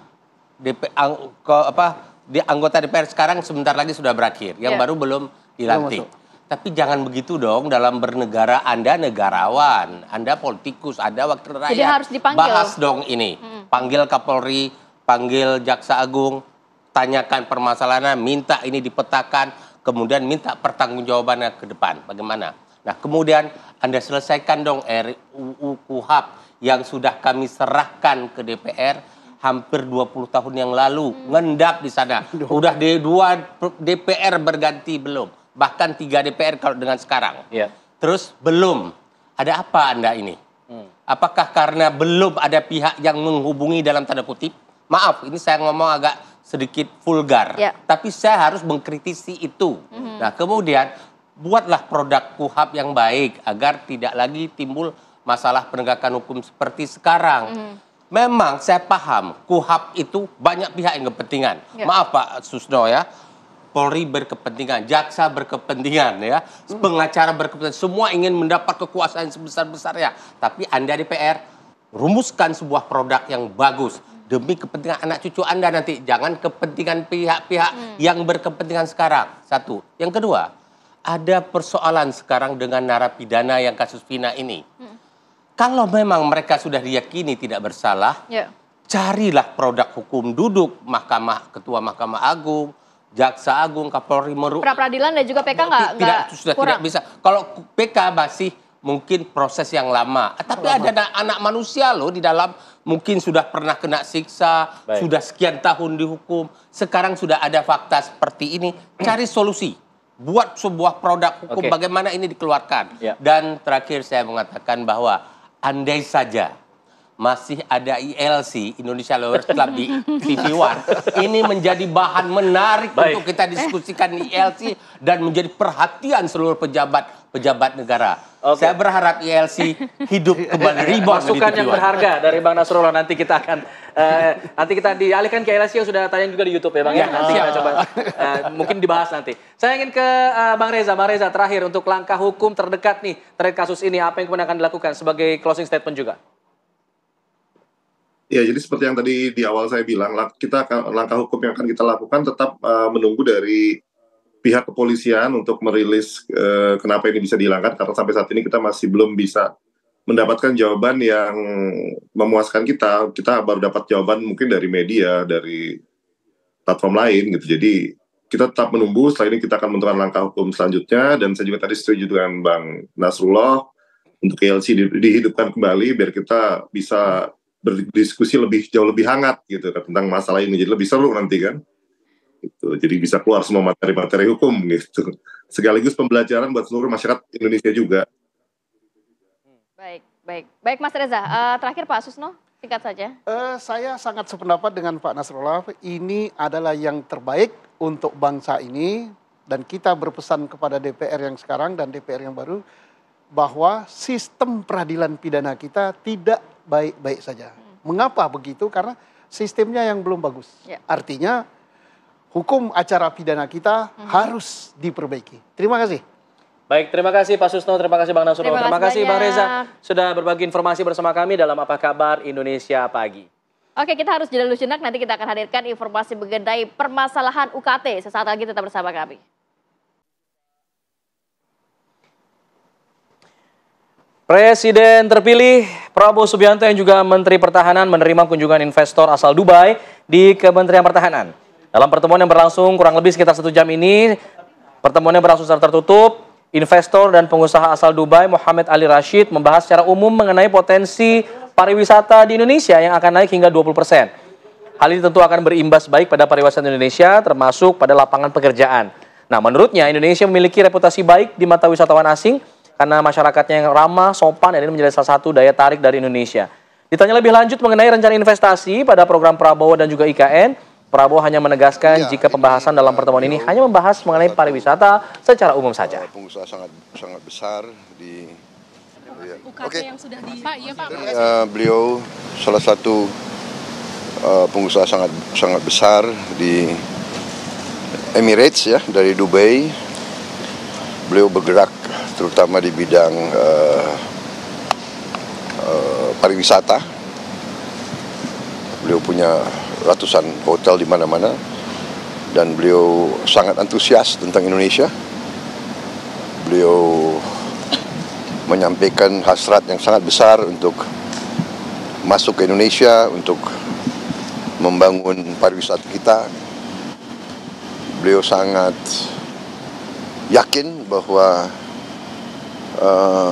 di anggota DPR sekarang sebentar lagi sudah berakhir, yang baru belum dilantik. Tapi jangan begitu dong, dalam bernegara Anda negarawan, Anda politikus, Anda wakil rakyat. Jadi harus dipanggil. Bahas dong ini, panggil Kapolri, panggil Jaksa Agung, tanyakan permasalahannya, minta ini dipetakan, kemudian minta pertanggungjawabannya ke depan. Bagaimana? Nah, kemudian Anda selesaikan dong RUU KUHP yang sudah kami serahkan ke DPR hampir 20 tahun yang lalu, ngendap di sana. Udah 2 DPR berganti belum? Bahkan 3 DPR kalau dengan sekarang. Terus belum. Ada apa Anda ini? Apakah karena belum ada pihak yang menghubungi dalam tanda kutip? Maaf, ini saya ngomong agak sedikit vulgar. Tapi saya harus mengkritisi itu. Nah, kemudian buatlah produk KUHP yang baik agar tidak lagi timbul masalah penegakan hukum seperti sekarang. Memang saya paham KUHP itu banyak pihak yang kepentingan. Maaf Pak Susno ya, Polri berkepentingan, jaksa berkepentingan ya, pengacara berkepentingan, semua ingin mendapat kekuasaan sebesar-besarnya. Tapi Anda DPR rumuskan sebuah produk yang bagus demi kepentingan anak cucu Anda nanti, jangan kepentingan pihak-pihak yang berkepentingan sekarang. Satu. Yang kedua, ada persoalan sekarang dengan narapidana yang kasus Vina ini. Kalau memang mereka sudah diyakini tidak bersalah, carilah produk hukum, duduk Ketua Mahkamah Agung, Jaksa Agung, Kapolri, pra-peradilan dan juga PK sudah tidak bisa. Kalau PK masih mungkin proses yang lama. Tapi ada anak manusia loh di dalam, mungkin sudah pernah kena siksa, sudah sekian tahun dihukum, sekarang sudah ada fakta seperti ini. Cari solusi, buat sebuah produk hukum bagaimana ini dikeluarkan. Dan terakhir saya mengatakan bahwa andai saja masih ada ILC, Indonesia Lawyers Club di TV One, ini menjadi bahan menarik untuk kita diskusikan di ILC dan menjadi perhatian seluruh pejabat pejabat negara. Saya berharap ILC hidup kembali rebound. Masukan yang berharga dari Bang Nasrullah. Nanti kita akan nanti kita dialihkan ke ILC yang sudah tayang juga di YouTube ya Bang ya. Nanti kita coba mungkin dibahas nanti. Saya ingin ke Bang Reza. Bang Reza, terakhir untuk langkah hukum terdekat nih terkait kasus ini, apa yang kemudian akan dilakukan sebagai closing statement juga? Ya, jadi seperti yang tadi di awal saya bilang, langkah hukum yang akan kita lakukan tetap menunggu dari pihak kepolisian untuk merilis kenapa ini bisa dihilangkan, karena sampai saat ini kita masih belum bisa mendapatkan jawaban yang memuaskan kita. Kita baru dapat jawaban mungkin dari media, dari platform lain gitu. Jadi kita tetap menunggu, setelah ini kita akan menentukan langkah hukum selanjutnya, dan saya juga tadi setuju dengan Bang Nasrullah untuk ILC dihidupkan kembali biar kita bisa berdiskusi jauh lebih hangat gitu tentang masalah ini, jadi lebih seru nanti kan. Gitu. Jadi bisa keluar semua materi-materi hukum gitu. Sekaligus pembelajaran buat seluruh masyarakat Indonesia juga. Baik Mas Reza. Terakhir Pak Susno, singkat saja. Saya sangat sependapat dengan Pak Nasrullah. Ini adalah yang terbaik untuk bangsa ini, dan kita berpesan kepada DPR yang sekarang dan DPR yang baru bahwa sistem peradilan pidana kita tidak baik-baik saja. Mengapa begitu? Karena sistemnya yang belum bagus. Artinya hukum acara pidana kita harus diperbaiki. Terima kasih. Baik, terima kasih Pak Susno, terima kasih Bang Nasrullah, terima kasih Bang Reza sudah berbagi informasi bersama kami dalam Apa Kabar Indonesia Pagi. Oke, kita harus jeda dulu sejenak, nanti kita akan hadirkan informasi mengenai permasalahan UKT. Sesaat lagi tetap bersama kami. Presiden terpilih Prabowo Subianto yang juga Menteri Pertahanan menerima kunjungan investor asal Dubai di Kementerian Pertahanan. Dalam pertemuan yang berlangsung kurang lebih sekitar 1 jam ini, pertemuannya berlangsung secara tertutup. Investor dan pengusaha asal Dubai, Muhammad Ali Rashid, membahas secara umum mengenai potensi pariwisata di Indonesia yang akan naik hingga 20%. Hal ini tentu akan berimbas baik pada pariwisata Indonesia, termasuk pada lapangan pekerjaan. Nah, menurutnya Indonesia memiliki reputasi baik di mata wisatawan asing karena masyarakatnya yang ramah, sopan, dan ini menjadi salah satu daya tarik dari Indonesia. Ditanya lebih lanjut mengenai rencana investasi pada program Prabowo dan juga IKN, Prabowo hanya menegaskan jika pembahasan dalam pertemuan ini hanya membahas mengenai pariwisata secara umum saja. Pengusaha sangat besar di UKT yang sudah di Pak, iya Pak. Beliau salah satu pengusaha sangat besar di Emirates ya, dari Dubai. Beliau bergerak terutama di bidang pariwisata. Beliau punya ratusan hotel di mana-mana, dan beliau sangat antusias tentang Indonesia. Beliau menyampaikan hasrat yang sangat besar untuk masuk ke Indonesia, untuk membangun pariwisata kita. Beliau sangat yakin bahwa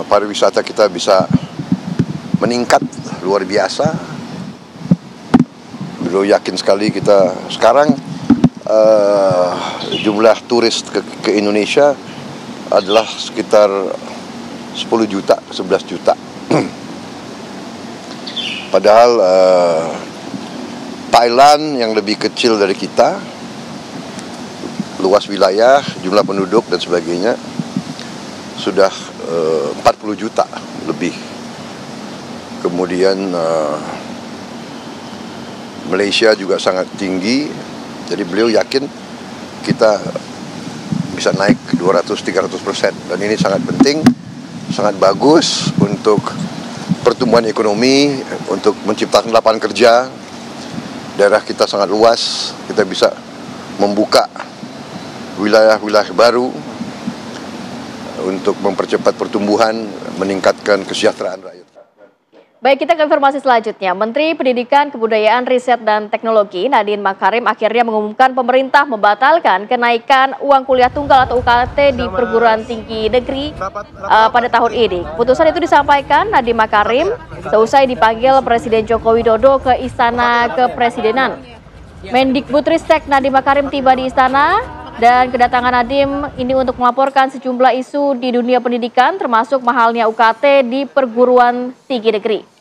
pariwisata kita bisa meningkat luar biasa. Beliau yakin sekali kita sekarang jumlah turis ke Indonesia adalah sekitar 10 juta, 11 juta. Padahal Thailand yang lebih kecil dari kita, luas wilayah, jumlah penduduk dan sebagainya, sudah 40 juta lebih. Kemudian Malaysia juga sangat tinggi, jadi beliau yakin kita bisa naik 200-300%, dan ini sangat penting, sangat bagus untuk pertumbuhan ekonomi, untuk menciptakan lapangan kerja. Daerah kita sangat luas, kita bisa membuka wilayah-wilayah baru untuk mempercepat pertumbuhan, meningkatkan kesejahteraan rakyat. Baik, kita ke informasi selanjutnya. Menteri Pendidikan, Kebudayaan, Riset, dan Teknologi Nadiem Makarim akhirnya mengumumkan pemerintah membatalkan kenaikan uang kuliah tunggal atau UKT di perguruan tinggi negeri pada tahun ini. Putusan itu disampaikan Nadiem Makarim seusai dipanggil Presiden Joko Widodo ke Istana Kepresidenan. Mendikbudristek Nadiem Makarim tiba di istana, dan kedatangan Nadiem ini untuk melaporkan sejumlah isu di dunia pendidikan termasuk mahalnya UKT di perguruan tinggi negeri.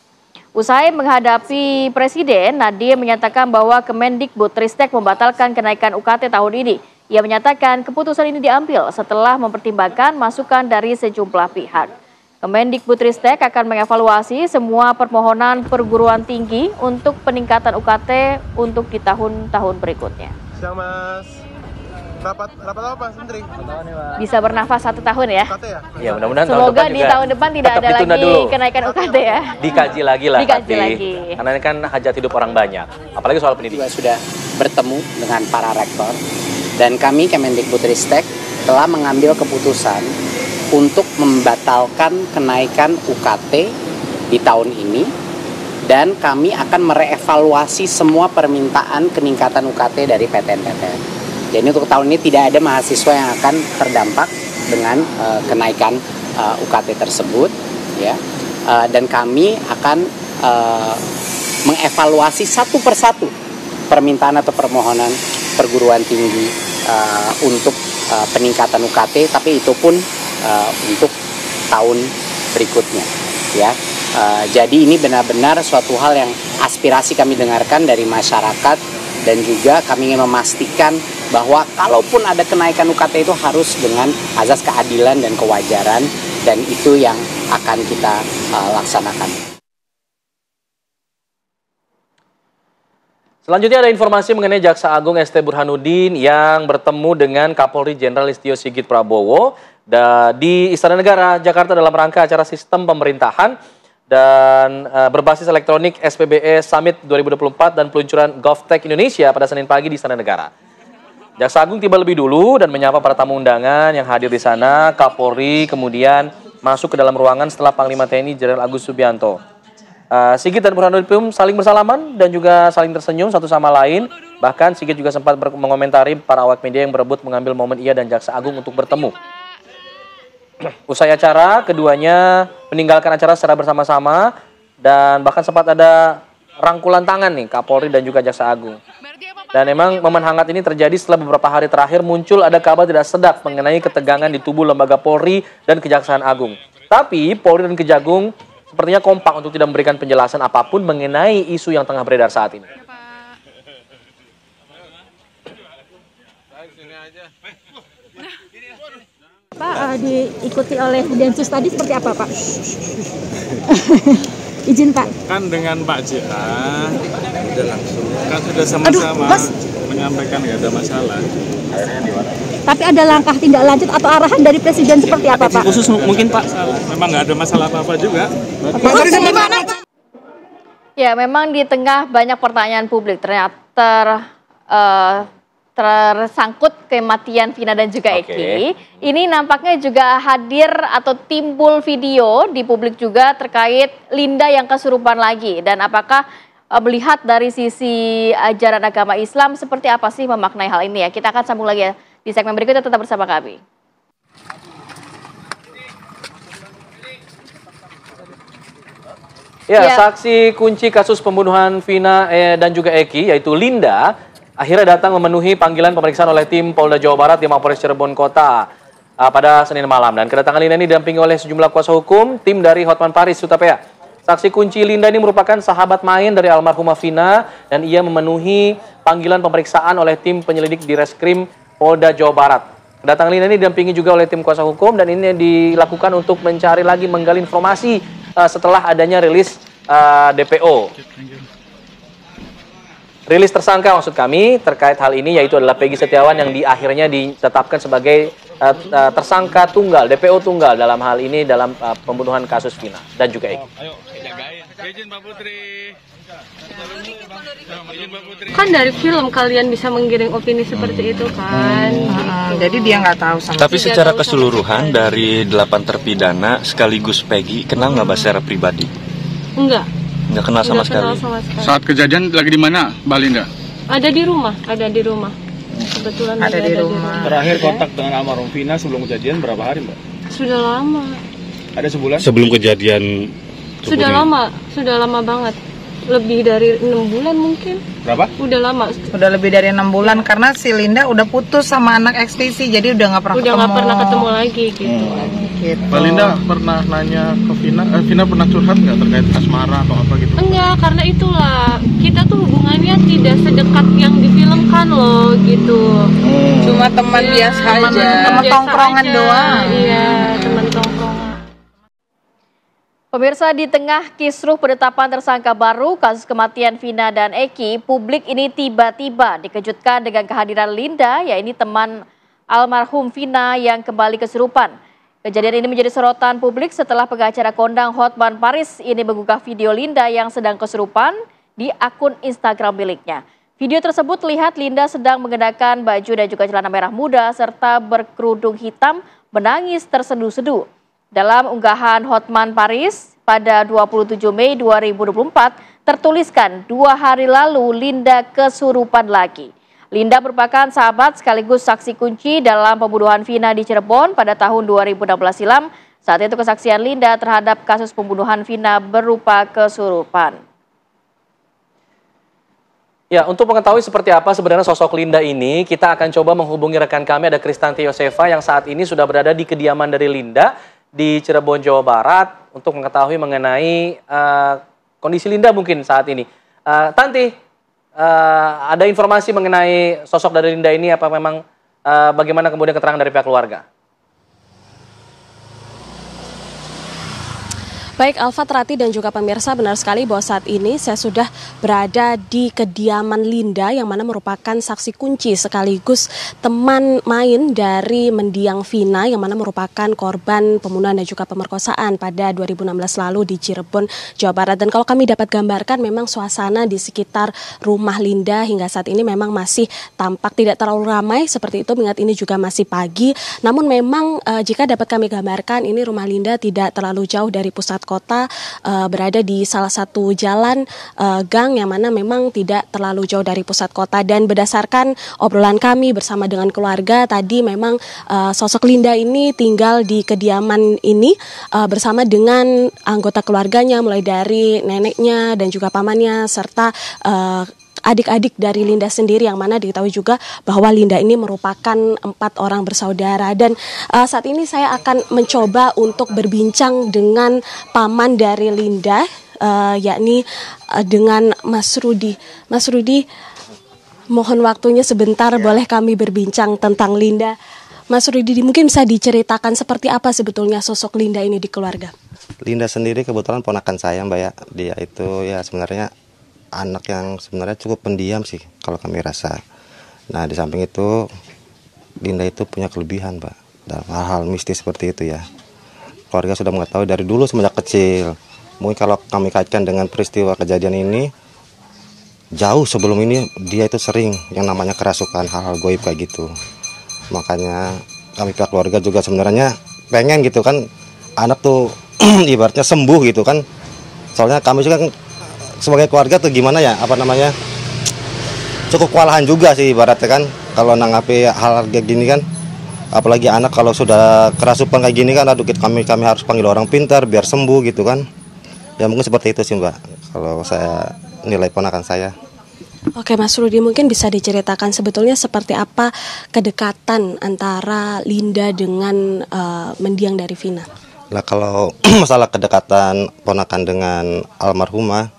Usai menghadapi Presiden, Nadiem menyatakan bahwa Kemendikbudristek membatalkan kenaikan UKT tahun ini. Ia menyatakan keputusan ini diambil setelah mempertimbangkan masukan dari sejumlah pihak. Kemendikbudristek akan mengevaluasi semua permohonan perguruan tinggi untuk peningkatan UKT untuk di tahun-tahun berikutnya. Siang Mas. Rapat apa Menteri? Bisa bernafas 1 tahun ya? Ya mudah-mudahan semoga di tahun depan tidak ada lagi kenaikan UKT ya. Dikaji lagi lah. Dikaji lagi. Karena ini kan hajat hidup orang banyak. Apalagi soal pendidikan. Sudah bertemu dengan para rektor dan kami Kemendikbudristek telah mengambil keputusan untuk membatalkan kenaikan UKT di tahun ini dan kami akan merevaluasi semua permintaan peningkatan UKT dari PTN-PTN. Jadi untuk tahun ini tidak ada mahasiswa yang akan terdampak dengan kenaikan UKT tersebut, ya. Dan kami akan mengevaluasi satu persatu permintaan atau permohonan perguruan tinggi untuk peningkatan UKT, tapi itu pun untuk tahun berikutnya, ya. Jadi ini benar-benar suatu hal yang aspirasi kami dengarkan dari masyarakat dan juga kami ingin memastikan bahwa kalaupun ada kenaikan UKT itu harus dengan azas keadilan dan kewajaran dan itu yang akan kita laksanakan. Selanjutnya ada informasi mengenai Jaksa Agung ST Burhanuddin yang bertemu dengan Kapolri Jenderal Listio Sigit Prabowo di Istana Negara, Jakarta dalam rangka acara sistem pemerintahan dan berbasis elektronik SPBE Summit 2024 dan peluncuran GovTech Indonesia pada Senin pagi di Istana Negara. Jaksa Agung tiba lebih dulu dan menyapa para tamu undangan yang hadir di sana. Kapolri kemudian masuk ke dalam ruangan setelah Panglima TNI Jenderal Agus Subianto. Sigit dan Burhanuddin saling bersalaman dan juga saling tersenyum satu sama lain. Bahkan Sigit juga sempat mengomentari para awak media yang berebut mengambil momen ia dan Jaksa Agung untuk bertemu. Usai acara, keduanya meninggalkan acara secara bersama-sama dan bahkan sempat ada rangkulan tangan nih Kapolri dan juga Jaksa Agung. Dan memang momen hangat ini terjadi setelah beberapa hari terakhir muncul ada kabar tidak sedap mengenai ketegangan di tubuh lembaga Polri dan Kejaksaan Agung. Tapi Polri dan Kejagung sepertinya kompak untuk tidak memberikan penjelasan apapun mengenai isu yang tengah beredar saat ini. Pak, diikuti oleh Densus tadi seperti apa, Pak? Izin, Pak. Kan dengan Pak JA, udah langsung. Kan sudah sama-sama menyampaikan nggak ada masalah. Tapi ada langkah tindak lanjut atau arahan dari Presiden seperti apa, Pak? Khusus mungkin Pak, memang nggak ada masalah apa-apa juga. Ya, memang di tengah banyak pertanyaan publik ternyata tersangkut kematian Vina dan juga Eki. Ini nampaknya juga hadir atau timbul video di publik juga terkait Linda yang kesurupan lagi. Dan apakah melihat dari sisi ajaran agama Islam seperti apa sih memaknai hal ini ya? Kita akan sambung lagi ya di segmen berikutnya, tetap bersama kami. Ya, saksi kunci kasus pembunuhan Vina dan juga Eki yaitu Linda akhirnya datang memenuhi panggilan pemeriksaan oleh tim Polda Jawa Barat di Mapolres Cirebon Kota pada Senin malam. Dan kedatangan Linda ini didampingi oleh sejumlah kuasa hukum, tim dari Hotman Paris Hutapea. Saksi kunci Linda ini merupakan sahabat main dari almarhumah Vina dan ia memenuhi panggilan pemeriksaan oleh tim penyelidik di Reskrim Polda Jawa Barat. Kedatangan Linda ini didampingi juga oleh tim kuasa hukum dan ini dilakukan untuk mencari lagi menggali informasi setelah adanya rilis DPO. Rilis tersangka maksud kami terkait hal ini yaitu adalah Peggy Setiawan yang akhirnya ditetapkan sebagai tersangka tunggal, DPO tunggal dalam hal ini dalam pembunuhan kasus Vina dan juga Eki. Kan dari film kalian bisa menggiring opini seperti itu kan. Jadi dia nggak tahu sama. Tapi secara keseluruhan dari 8 terpidana sekaligus Peggy kenal nggak Mbak secara pribadi? Enggak. Nggak kenal sama sekali. Saat kejadian lagi di mana, Mbak Linda? Ada di rumah, ada di rumah. Kebetulan ada di rumah. Terakhir kontak dengan almarhum Vina sebelum kejadian berapa hari, Mbak? Sudah lama. Ada sebulan? Sebelum kejadian. Sudah lama banget. Lebih dari 6 bulan mungkin. Berapa? Udah lama. Udah lebih dari 6 bulan karena si Linda udah putus sama anak ekstisi, jadi udah nggak pernah ketemu. Udah nggak pernah ketemu lagi gitu. Gitu. Mbak Linda pernah nanya ke Vina, Vina pernah curhat nggak terkait asmara atau apa gitu? Enggak, karena itulah kita tuh hubungannya tidak sedekat yang difilmkan difilmkan loh gitu. Cuma teman biasa aja, teman tongkrongan doang. Iya, teman tongkrongan. Pemirsa, di tengah kisruh penetapan tersangka baru kasus kematian Vina dan Eki, publik ini tiba-tiba dikejutkan dengan kehadiran Linda, yaitu teman almarhum Vina yang kembali kesurupan. Kejadian ini menjadi sorotan publik setelah pengacara kondang Hotman Paris ini mengunggah video Linda yang sedang kesurupan di akun Instagram miliknya. Video tersebut terlihat Linda sedang mengenakan baju dan juga celana merah muda serta berkerudung hitam menangis terseduh-seduh. Dalam unggahan Hotman Paris pada 27 Mei 2024 tertuliskan 2 hari lalu Linda kesurupan lagi. Linda merupakan sahabat sekaligus saksi kunci dalam pembunuhan Vina di Cirebon pada tahun 2016 silam. Saat itu kesaksian Linda terhadap kasus pembunuhan Vina berupa kesurupan. Ya, untuk mengetahui seperti apa sebenarnya sosok Linda ini, kita akan coba menghubungi rekan kami, ada Kristanti Yosefa yang saat ini sudah berada di kediaman dari Linda di Cirebon, Jawa Barat, untuk mengetahui mengenai kondisi Linda mungkin saat ini. Tanti, ada informasi mengenai sosok dari Linda ini, apa memang bagaimana kemudian keterangan dari pihak keluarga? Baik Alfat, Rati dan juga pemirsa, benar sekali bahwa saat ini saya sudah berada di kediaman Linda yang mana merupakan saksi kunci sekaligus teman main dari mendiang Vina yang mana merupakan korban pembunuhan dan juga pemerkosaan pada 2016 lalu di Cirebon, Jawa Barat. Dan kalau kami dapat gambarkan memang suasana di sekitar rumah Linda hingga saat ini memang masih tampak tidak terlalu ramai seperti itu mengingat ini juga masih pagi. Namun memang jika dapat kami gambarkan ini rumah Linda tidak terlalu jauh dari pusat kota, berada di salah satu jalan gang yang mana memang tidak terlalu jauh dari pusat kota. Dan berdasarkan obrolan kami bersama dengan keluarga tadi, memang sosok Linda ini tinggal di kediaman ini bersama dengan anggota keluarganya, mulai dari neneknya dan juga pamannya serta adik-adik dari Linda sendiri, yang mana diketahui juga bahwa Linda ini merupakan 4 orang bersaudara. Dan saat ini saya akan mencoba untuk berbincang dengan paman dari Linda, yakni dengan Mas Rudi. Mas Rudi, mohon waktunya sebentar, boleh kami berbincang tentang Linda. Mas Rudi, mungkin bisa diceritakan seperti apa sebetulnya sosok Linda ini di keluarga? Linda sendiri kebetulan ponakan saya, Mbak ya. Dia itu ya sebenarnya anak yang sebenarnya cukup pendiam sih kalau kami rasa. Nah di samping itu Linda itu punya kelebihan, Mbak, dalam hal-hal mistis seperti itu ya. Keluarga sudah mengetahui dari dulu semenjak kecil. Mungkin kalau kami kaitkan dengan peristiwa kejadian ini, jauh sebelum ini dia itu sering yang namanya kerasukan, hal-hal goib kayak gitu. Makanya kami pihak keluarga juga sebenarnya pengen gitu kan anak tuh ibaratnya sembuh gitu kan. Soalnya kami juga kan sebagai keluarga tuh gimana ya, apa namanya, cukup kewalahan juga sih ibaratnya kan kalau nanggapi hal kayak gini kan. Apalagi anak kalau sudah kerasukan kayak gini kan, aduh kami harus panggil orang pintar biar sembuh gitu kan. Ya mungkin seperti itu sih, Mbak, kalau saya nilai ponakan saya. Oke Mas Rudi, mungkin bisa diceritakan sebetulnya seperti apa kedekatan antara Linda dengan mendiang dari Vina? Nah kalau masalah kedekatan ponakan dengan almarhumah,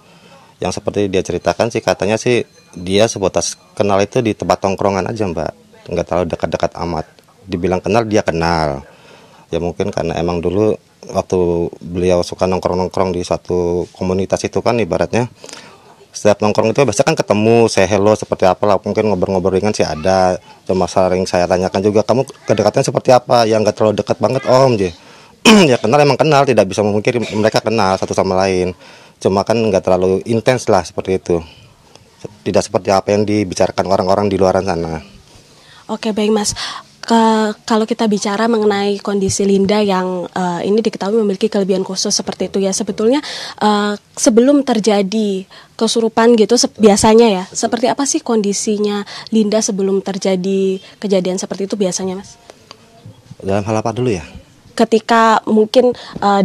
yang seperti dia ceritakan sih, katanya sih dia sebatas kenal itu di tempat tongkrongan aja, Mbak, nggak terlalu dekat-dekat amat. Dibilang kenal, dia kenal ya, mungkin karena emang dulu waktu beliau suka nongkrong-nongkrong di suatu komunitas itu kan, ibaratnya setiap nongkrong itu biasanya kan ketemu, say hello seperti apa lah, mungkin ngobrol-ngobrol ringan sih ada. Cuma sering saya tanyakan juga, kamu kedekatannya seperti apa, yang nggak terlalu dekat banget om ya kenal, emang kenal, tidak bisa memungkiri mereka kenal satu sama lain. Cuma kan nggak terlalu intens lah seperti itu. Tidak seperti apa yang dibicarakan orang-orang di luar sana. Oke baik Mas. Kalau kita bicara mengenai kondisi Linda yang ini diketahui memiliki kelebihan khusus seperti itu ya. Sebetulnya sebelum terjadi kesurupan gitu biasanya ya, seperti apa sih kondisinya Linda sebelum terjadi kejadian seperti itu biasanya Mas? Dalam hal apa dulu ya? Ketika mungkin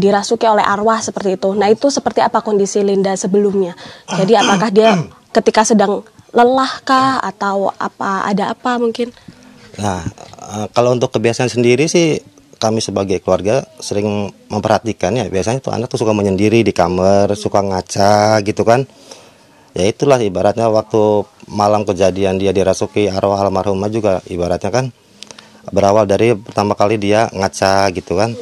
dirasuki oleh arwah seperti itu. Nah itu seperti apa kondisi Linda sebelumnya? Jadi apakah dia ketika sedang lelah kah atau ada apa mungkin? Nah kalau untuk kebiasaan sendiri sih kami sebagai keluarga sering memperhatikan ya. Biasanya tuh anak tuh suka menyendiri di kamar, suka ngaca gitu kan. Ya itulah ibaratnya waktu malam kejadian dia dirasuki arwah almarhumah juga ibaratnya kan berawal dari pertama kali dia ngaca gitu kan.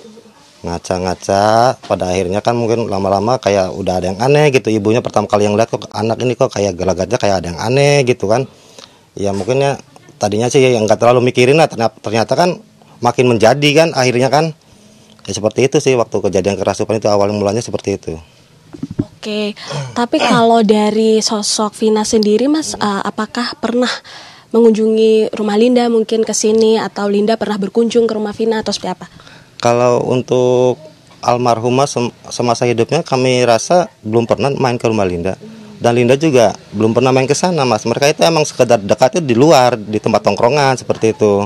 Ngaca-ngaca pada akhirnya kan mungkin lama-lama kayak udah ada yang aneh gitu. Ibunya pertama kali yang lihat kok anak ini kok kayak gelagatnya kayak ada yang aneh gitu kan. Ya mungkinnya tadinya sih yang nggak terlalu mikirin lah, ternyata kan makin menjadi kan akhirnya kan. Ya seperti itu sih waktu kejadian kerasukan itu awal mulanya seperti itu. Oke, tapi kalau dari sosok Vina sendiri Mas, apakah pernah mengunjungi rumah Linda mungkin ke sini atau Linda pernah berkunjung ke rumah Vina atau seperti apa? Kalau untuk almarhumah semasa hidupnya kami rasa belum pernah main ke rumah Linda. Dan Linda juga belum pernah main ke sana Mas. Mereka itu emang sekedar dekatnya di luar, di tempat tongkrongan seperti itu.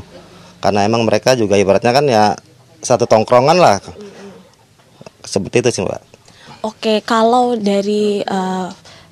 Karena emang mereka juga ibaratnya kan ya satu tongkrongan lah. Seperti itu sih Mbak. Oke, kalau dari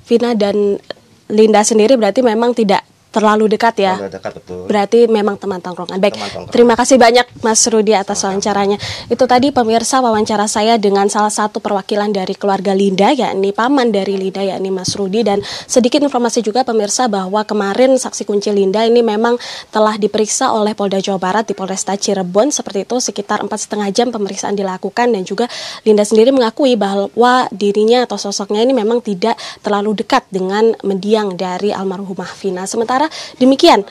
Vina dan Linda sendiri berarti memang tidak terlalu dekat ya? Dekat, betul. Berarti memang teman tongkrongan. Baik, terima kasih banyak Mas Rudi atas wawancaranya. Itu tadi pemirsa wawancara saya dengan salah satu perwakilan dari keluarga Linda, yakni paman dari Linda, yakni Mas Rudi. Dan sedikit informasi juga pemirsa bahwa kemarin saksi kunci Linda ini memang telah diperiksa oleh Polda Jawa Barat di Polresta Cirebon. Seperti itu sekitar 4,5 jam pemeriksaan dilakukan dan juga Linda sendiri mengakui bahwa dirinya atau sosoknya ini memang tidak terlalu dekat dengan mendiang dari almarhumah Vina. Sementara demikian,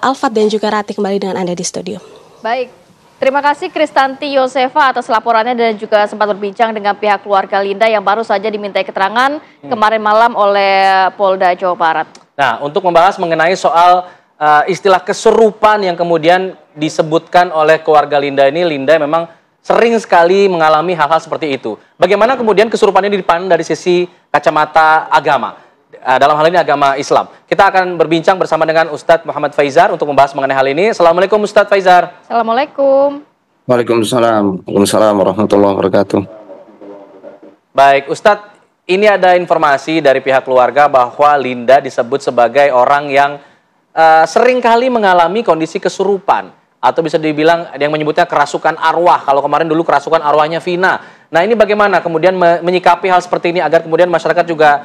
Alfat dan juga Rati kembali dengan Anda di studio. Baik, terima kasih Kristanti Yosefa atas laporannya dan juga sempat berbincang dengan pihak keluarga Linda yang baru saja dimintai keterangan kemarin malam oleh Polda Jawa Barat. Nah, untuk membahas mengenai soal istilah kesurupan yang kemudian disebutkan oleh keluarga Linda ini, Linda memang sering sekali mengalami hal-hal seperti itu. Bagaimana kemudian kesurupan ini dipandang dari sisi kacamata agama? Dalam hal ini agama Islam. Kita akan berbincang bersama dengan Ustadz Muhammad Faizar untuk membahas mengenai hal ini. Assalamualaikum Ustadz Faizar. Assalamualaikum. Waalaikumsalam. Waalaikumsalam warahmatullahi wabarakatuh. Baik Ustadz, ini ada informasi dari pihak keluarga bahwa Linda disebut sebagai orang yang sering kali mengalami kondisi kesurupan. Atau bisa dibilang ada yang menyebutnya kerasukan arwah. Kalau kemarin dulu kerasukan arwahnya Vina. Nah ini bagaimana kemudian menyikapi hal seperti ini agar kemudian masyarakat juga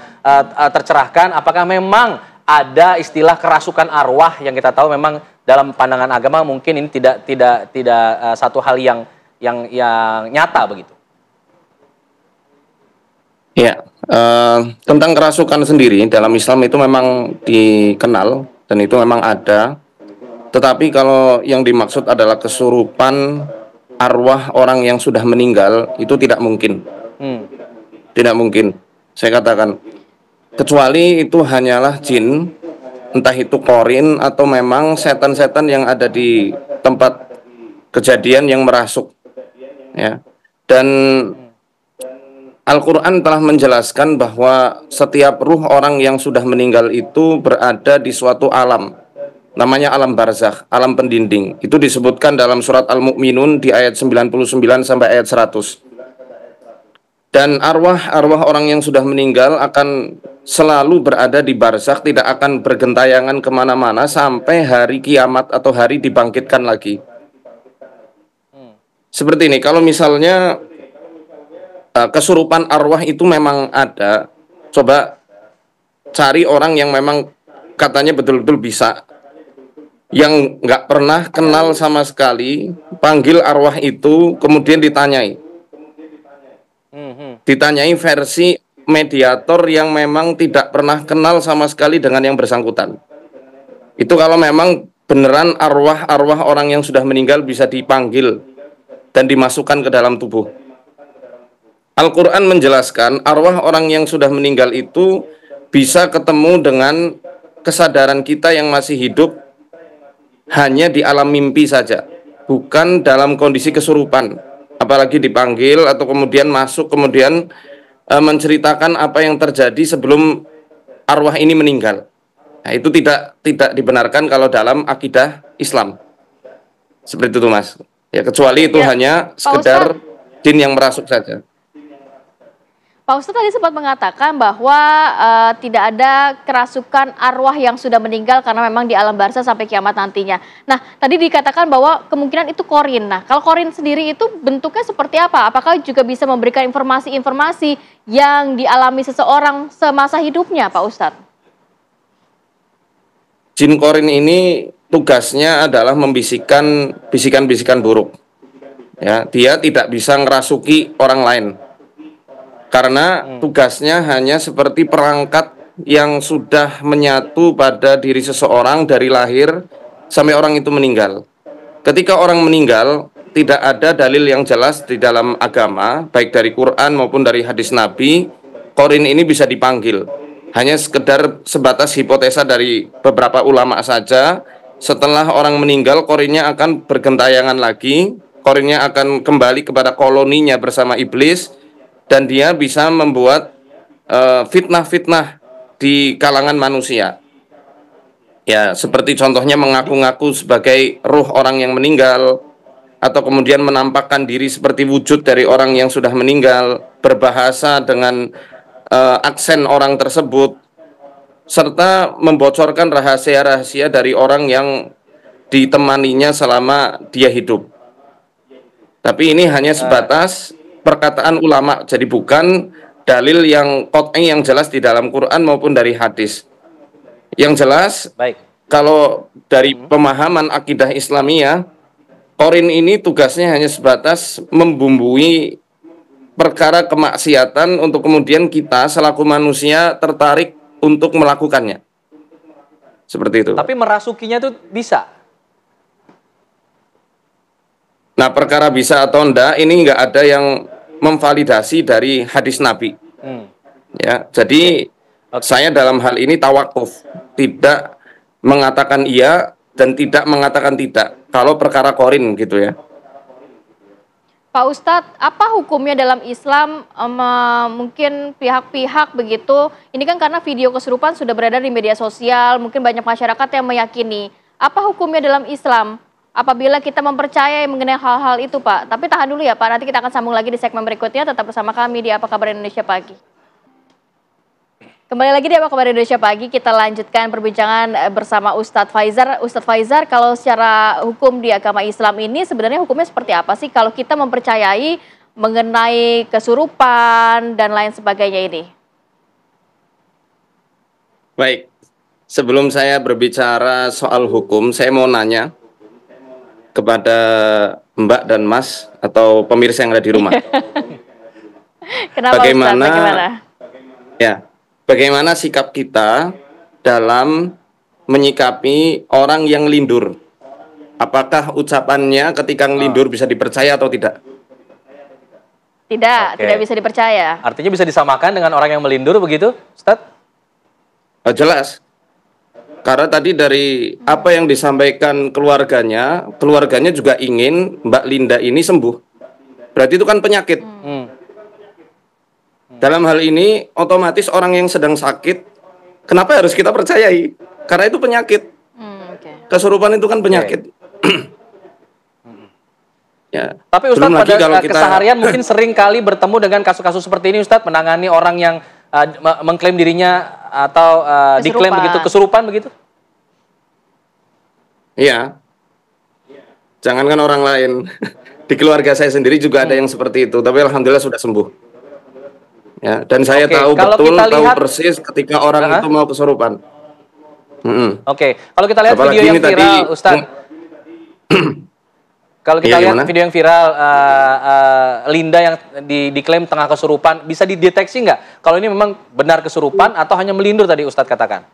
tercerahkan. Apakah memang ada istilah kerasukan arwah yang kita tahu memang dalam pandangan agama mungkin ini tidak satu hal yang nyata begitu. Ya, tentang kerasukan sendiri dalam Islam itu memang dikenal dan itu memang ada. Tetapi kalau yang dimaksud adalah kesurupan arwah orang yang sudah meninggal, itu tidak mungkin. Tidak mungkin. Saya katakan, kecuali itu hanyalah jin, entah itu korin atau memang setan-setan yang ada di tempat kejadian yang merasuk. Ya. Dan Al-Quran telah menjelaskan bahwa setiap ruh orang yang sudah meninggal itu berada di suatu alam. Namanya alam barzakh, alam pendinding. Itu disebutkan dalam surat Al-Mu'minun di ayat 99 sampai ayat 100. Dan arwah orang yang sudah meninggal akan selalu berada di barzakh, tidak akan bergentayangan kemana-mana sampai hari kiamat atau hari dibangkitkan lagi. Seperti ini, kalau misalnya kesurupan arwah itu memang ada, coba cari orang yang memang katanya betul-betul bisa, yang nggak pernah kenal sama sekali, panggil arwah itu, kemudian ditanyai versi mediator yang memang tidak pernah kenal sama sekali dengan yang bersangkutan. Itu kalau memang beneran arwah orang yang sudah meninggal bisa dipanggil dan dimasukkan ke dalam tubuh. Al-Quran menjelaskan arwah orang yang sudah meninggal itu bisa ketemu dengan kesadaran kita yang masih hidup hanya di alam mimpi saja, bukan dalam kondisi kesurupan, apalagi dipanggil atau kemudian masuk, kemudian menceritakan apa yang terjadi sebelum arwah ini meninggal. Nah, itu tidak dibenarkan kalau dalam akidah Islam. Seperti itu Mas. Ya, kecuali itu hanya sekedar jin yang merasuk saja. Pak Ustadz tadi sempat mengatakan bahwa tidak ada kerasukan arwah yang sudah meninggal karena memang di alam barzakh sampai kiamat nantinya. Nah, tadi dikatakan bahwa kemungkinan itu korin. Nah, kalau korin sendiri itu bentuknya seperti apa? Apakah juga bisa memberikan informasi-informasi yang dialami seseorang semasa hidupnya, Pak Ustadz? jin korin ini tugasnya adalah membisikkan bisikan-bisikan buruk. Ya, dia tidak bisa ngerasuki orang lain. Karena tugasnya hanya seperti perangkat yang sudah menyatu pada diri seseorang dari lahir sampai orang itu meninggal. Ketika orang meninggal, tidak ada dalil yang jelas di dalam agama, baik dari Quran maupun dari hadis Nabi, korin ini bisa dipanggil. Hanya sekedar sebatas hipotesa dari beberapa ulama saja. Setelah orang meninggal, korinnya akan bergentayangan lagi, korinnya akan kembali kepada koloninya bersama iblis, dan dia bisa membuat fitnah-fitnah di kalangan manusia. Ya, seperti contohnya mengaku-ngaku sebagai ruh orang yang meninggal, atau kemudian menampakkan diri seperti wujud dari orang yang sudah meninggal, berbahasa dengan aksen orang tersebut, serta membocorkan rahasia-rahasia dari orang yang ditemaninya selama dia hidup. Tapi ini hanya sebatas perkataan ulama, jadi bukan dalil yang qat'i yang jelas di dalam Quran maupun dari hadis. Yang jelas, kalau dari pemahaman akidah Islamiyah, korin ini tugasnya hanya sebatas membumbui perkara kemaksiatan untuk kemudian kita selaku manusia tertarik untuk melakukannya. Seperti itu. Tapi merasukinya tuh bisa? Nah, perkara bisa atau enggak, ini enggak ada yang memvalidasi dari hadis Nabi. Ya, jadi saya dalam hal ini tawakuf, tidak mengatakan iya dan tidak mengatakan tidak. Kalau perkara korin gitu ya. Pak Ustadz, apa hukumnya dalam Islam mungkin pihak-pihak begitu, ini kan karena video kesurupan sudah beredar di media sosial, mungkin banyak masyarakat yang meyakini. Apa hukumnya dalam Islam apabila kita mempercayai mengenai hal-hal itu, Pak? Tapi tahan dulu ya, Pak, nanti kita akan sambung lagi di segmen berikutnya, tetap bersama kami di Apa Kabar Indonesia Pagi. Kembali lagi di Apa Kabar Indonesia Pagi, kita lanjutkan perbincangan bersama Ustadz Faizar. Ustadz Faizar, kalau secara hukum di agama Islam ini sebenarnya hukumnya seperti apa sih kalau kita mempercayai mengenai kesurupan dan lain sebagainya ini? Baik, sebelum saya berbicara soal hukum, saya mau nanya kepada Mbak dan Mas atau pemirsa yang ada di rumah. Kenapa Ustadz? Bagaimana? Ya. Bagaimana sikap kita dalam menyikapi orang yang lindur? Apakah ucapannya ketika ngelindur bisa dipercaya atau tidak? Tidak bisa dipercaya. Artinya bisa disamakan dengan orang yang melindur begitu, Ustadz? Jelas. Karena tadi dari apa yang disampaikan keluarganya juga ingin Mbak Linda ini sembuh. Berarti itu kan penyakit. Dalam hal ini, otomatis orang yang sedang sakit, kenapa harus kita percayai? Karena itu penyakit. Kesurupan itu kan penyakit. Ya. Tapi Ustadz pada keseharian mungkin sering kali bertemu dengan kasus-kasus seperti ini, Ustadz, menangani orang yang mengklaim dirinya atau diklaim begitu kesurupan begitu? Iya. Jangankan orang lain. Di keluarga saya sendiri juga ada yang seperti itu, tapi alhamdulillah sudah sembuh. Ya, dan saya tahu betul, tahu persis ketika orang itu mau kesurupan. Kalau kita lihat apalagi video yang viral, Ustaz. Kalau kita lihat video yang viral, Linda yang diklaim tengah kesurupan, bisa dideteksi nggak? Kalau ini memang benar kesurupan atau hanya melindur tadi Ustadz katakan?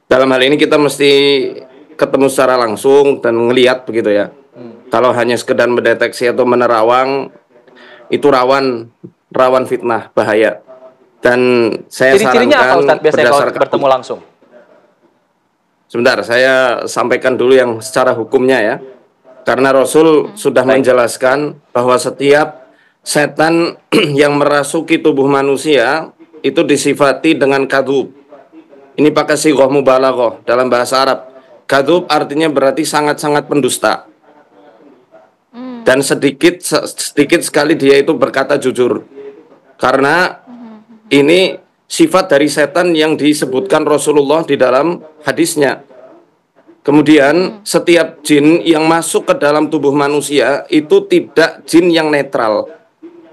Dalam hal ini kita mesti ketemu secara langsung dan ngelihat begitu ya. Kalau hanya sekedar mendeteksi atau menerawang, itu rawan fitnah, bahaya. Dan saya ciri-cirinya apa Ustadz biasanya kalau bertemu langsung? Sebentar, saya sampaikan dulu yang secara hukumnya ya. Karena Rasul sudah menjelaskan bahwa setiap setan yang merasuki tubuh manusia itu disifati dengan kadhub. Ini pakai sighah mubalaghah dalam bahasa Arab. Kadhub artinya berarti sangat-sangat pendusta. Dan sedikit sekali dia itu berkata jujur. Karena ini sifat dari setan yang disebutkan Rasulullah di dalam hadisnya. Kemudian setiap jin yang masuk ke dalam tubuh manusia itu tidak jin yang netral.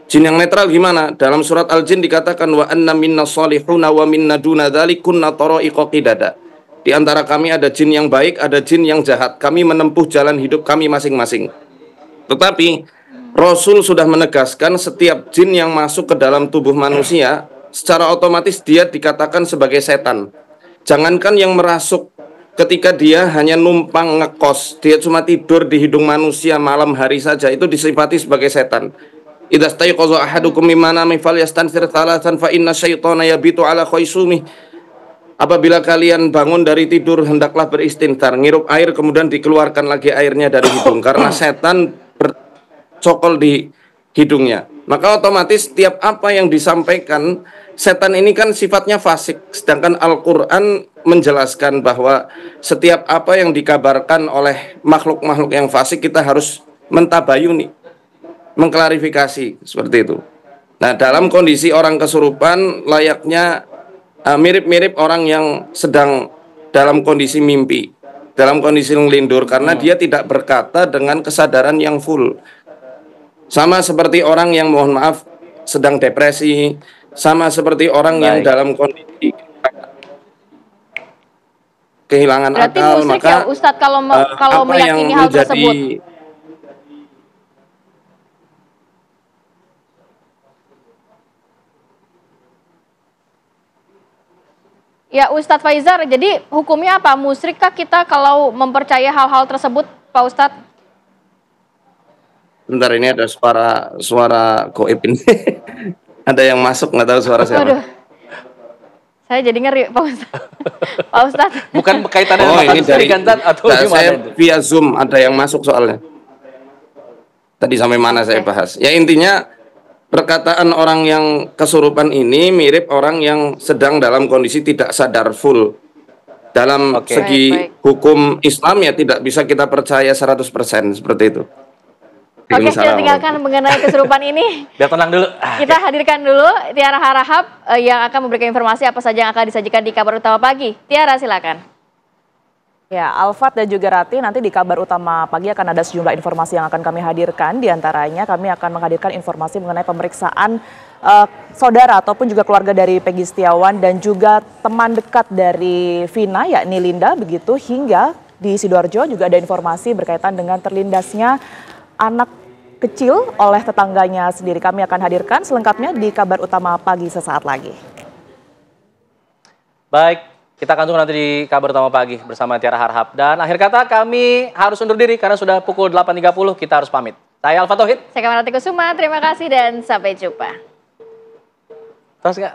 Jin yang netral gimana? Dalam surat Al-Jin dikatakan wa anna minna shalihuna wa minna duna dzalik kunna tara'iqa qidada. Di antara kami ada jin yang baik, ada jin yang jahat. Kami menempuh jalan hidup kami masing-masing. Tetapi Rasul sudah menegaskan setiap jin yang masuk ke dalam tubuh manusia secara otomatis dia dikatakan sebagai setan. Jangankan yang merasuk, ketika dia hanya numpang ngekos, dia cuma tidur di hidung manusia malam hari saja, itu disifati sebagai setan. Idza staiqaza ahadukum min manami falyastansir thalathan fa inna syaitana yabitu ala khaisumih. Apabila kalian bangun dari tidur, hendaklah beristintar, ngirup air kemudian dikeluarkan lagi airnya dari hidung, karena setan bercokol di hidungnya. Maka otomatis setiap apa yang disampaikan, setan ini kan sifatnya fasik, sedangkan Al-Quran menjelaskan bahwa setiap apa yang dikabarkan oleh makhluk-makhluk yang fasik kita harus mentabayuni, mengklarifikasi, seperti itu. Nah, dalam kondisi orang kesurupan layaknya mirip-mirip orang yang sedang dalam kondisi mimpi, dalam kondisi ngelindur, karena dia tidak berkata dengan kesadaran yang full. Sama seperti orang yang, mohon maaf, sedang depresi, sama seperti orang yang dalam kondisi kehilangan Berarti akal. musrik Maka ya Ustadz kalau meyakini hal tersebut. Ya Ustadz Faizar, jadi hukumnya apa? Musyrik kah kita kalau mempercaya hal-hal tersebut, Pak Ustadz? Bentar, ini ada suara goib ini. Ada yang masuk, nggak tahu suara siapa. Aduh. Saya jadi ngeri, Pak Ustadz. Pak Ustadz. Bukan kaitannya dengan ini dari kantan atau gimana saya itu? via Zoom ada yang masuk soalnya. Tadi sampai mana saya bahas? Ya intinya perkataan orang yang kesurupan ini mirip orang yang sedang dalam kondisi tidak sadar full. Dalam segi hukum Islam ya tidak bisa kita percaya 100% seperti itu. Oke, kita tinggalkan mengenai kesurupan ini. Biar tenang dulu. Kita hadirkan dulu Tiara Harahap yang akan memberikan informasi apa saja yang akan disajikan di kabar utama pagi. Tiara, silakan. Ya, Alfat dan juga Rati, nanti di kabar utama pagi akan ada sejumlah informasi yang akan kami hadirkan. Di antaranya kami akan menghadirkan informasi mengenai pemeriksaan saudara ataupun juga keluarga dari Peggy Setiawan dan juga teman dekat dari Vina, yakni Linda, begitu. Hingga di Sidoarjo juga ada informasi berkaitan dengan terlindasnya anak kecil oleh tetangganya sendiri. Kami akan hadirkan selengkapnya di kabar utama pagi sesaat lagi. Baik. Kita akan tunggu nanti di kabar utama pagi bersama Tiara Harahap. Dan akhir kata kami harus undur diri karena sudah pukul 8.30 kita harus pamit. Saya Alfa Tauhid. Saya Kamarati Kusuma, terima kasih dan sampai jumpa. Terus nggak?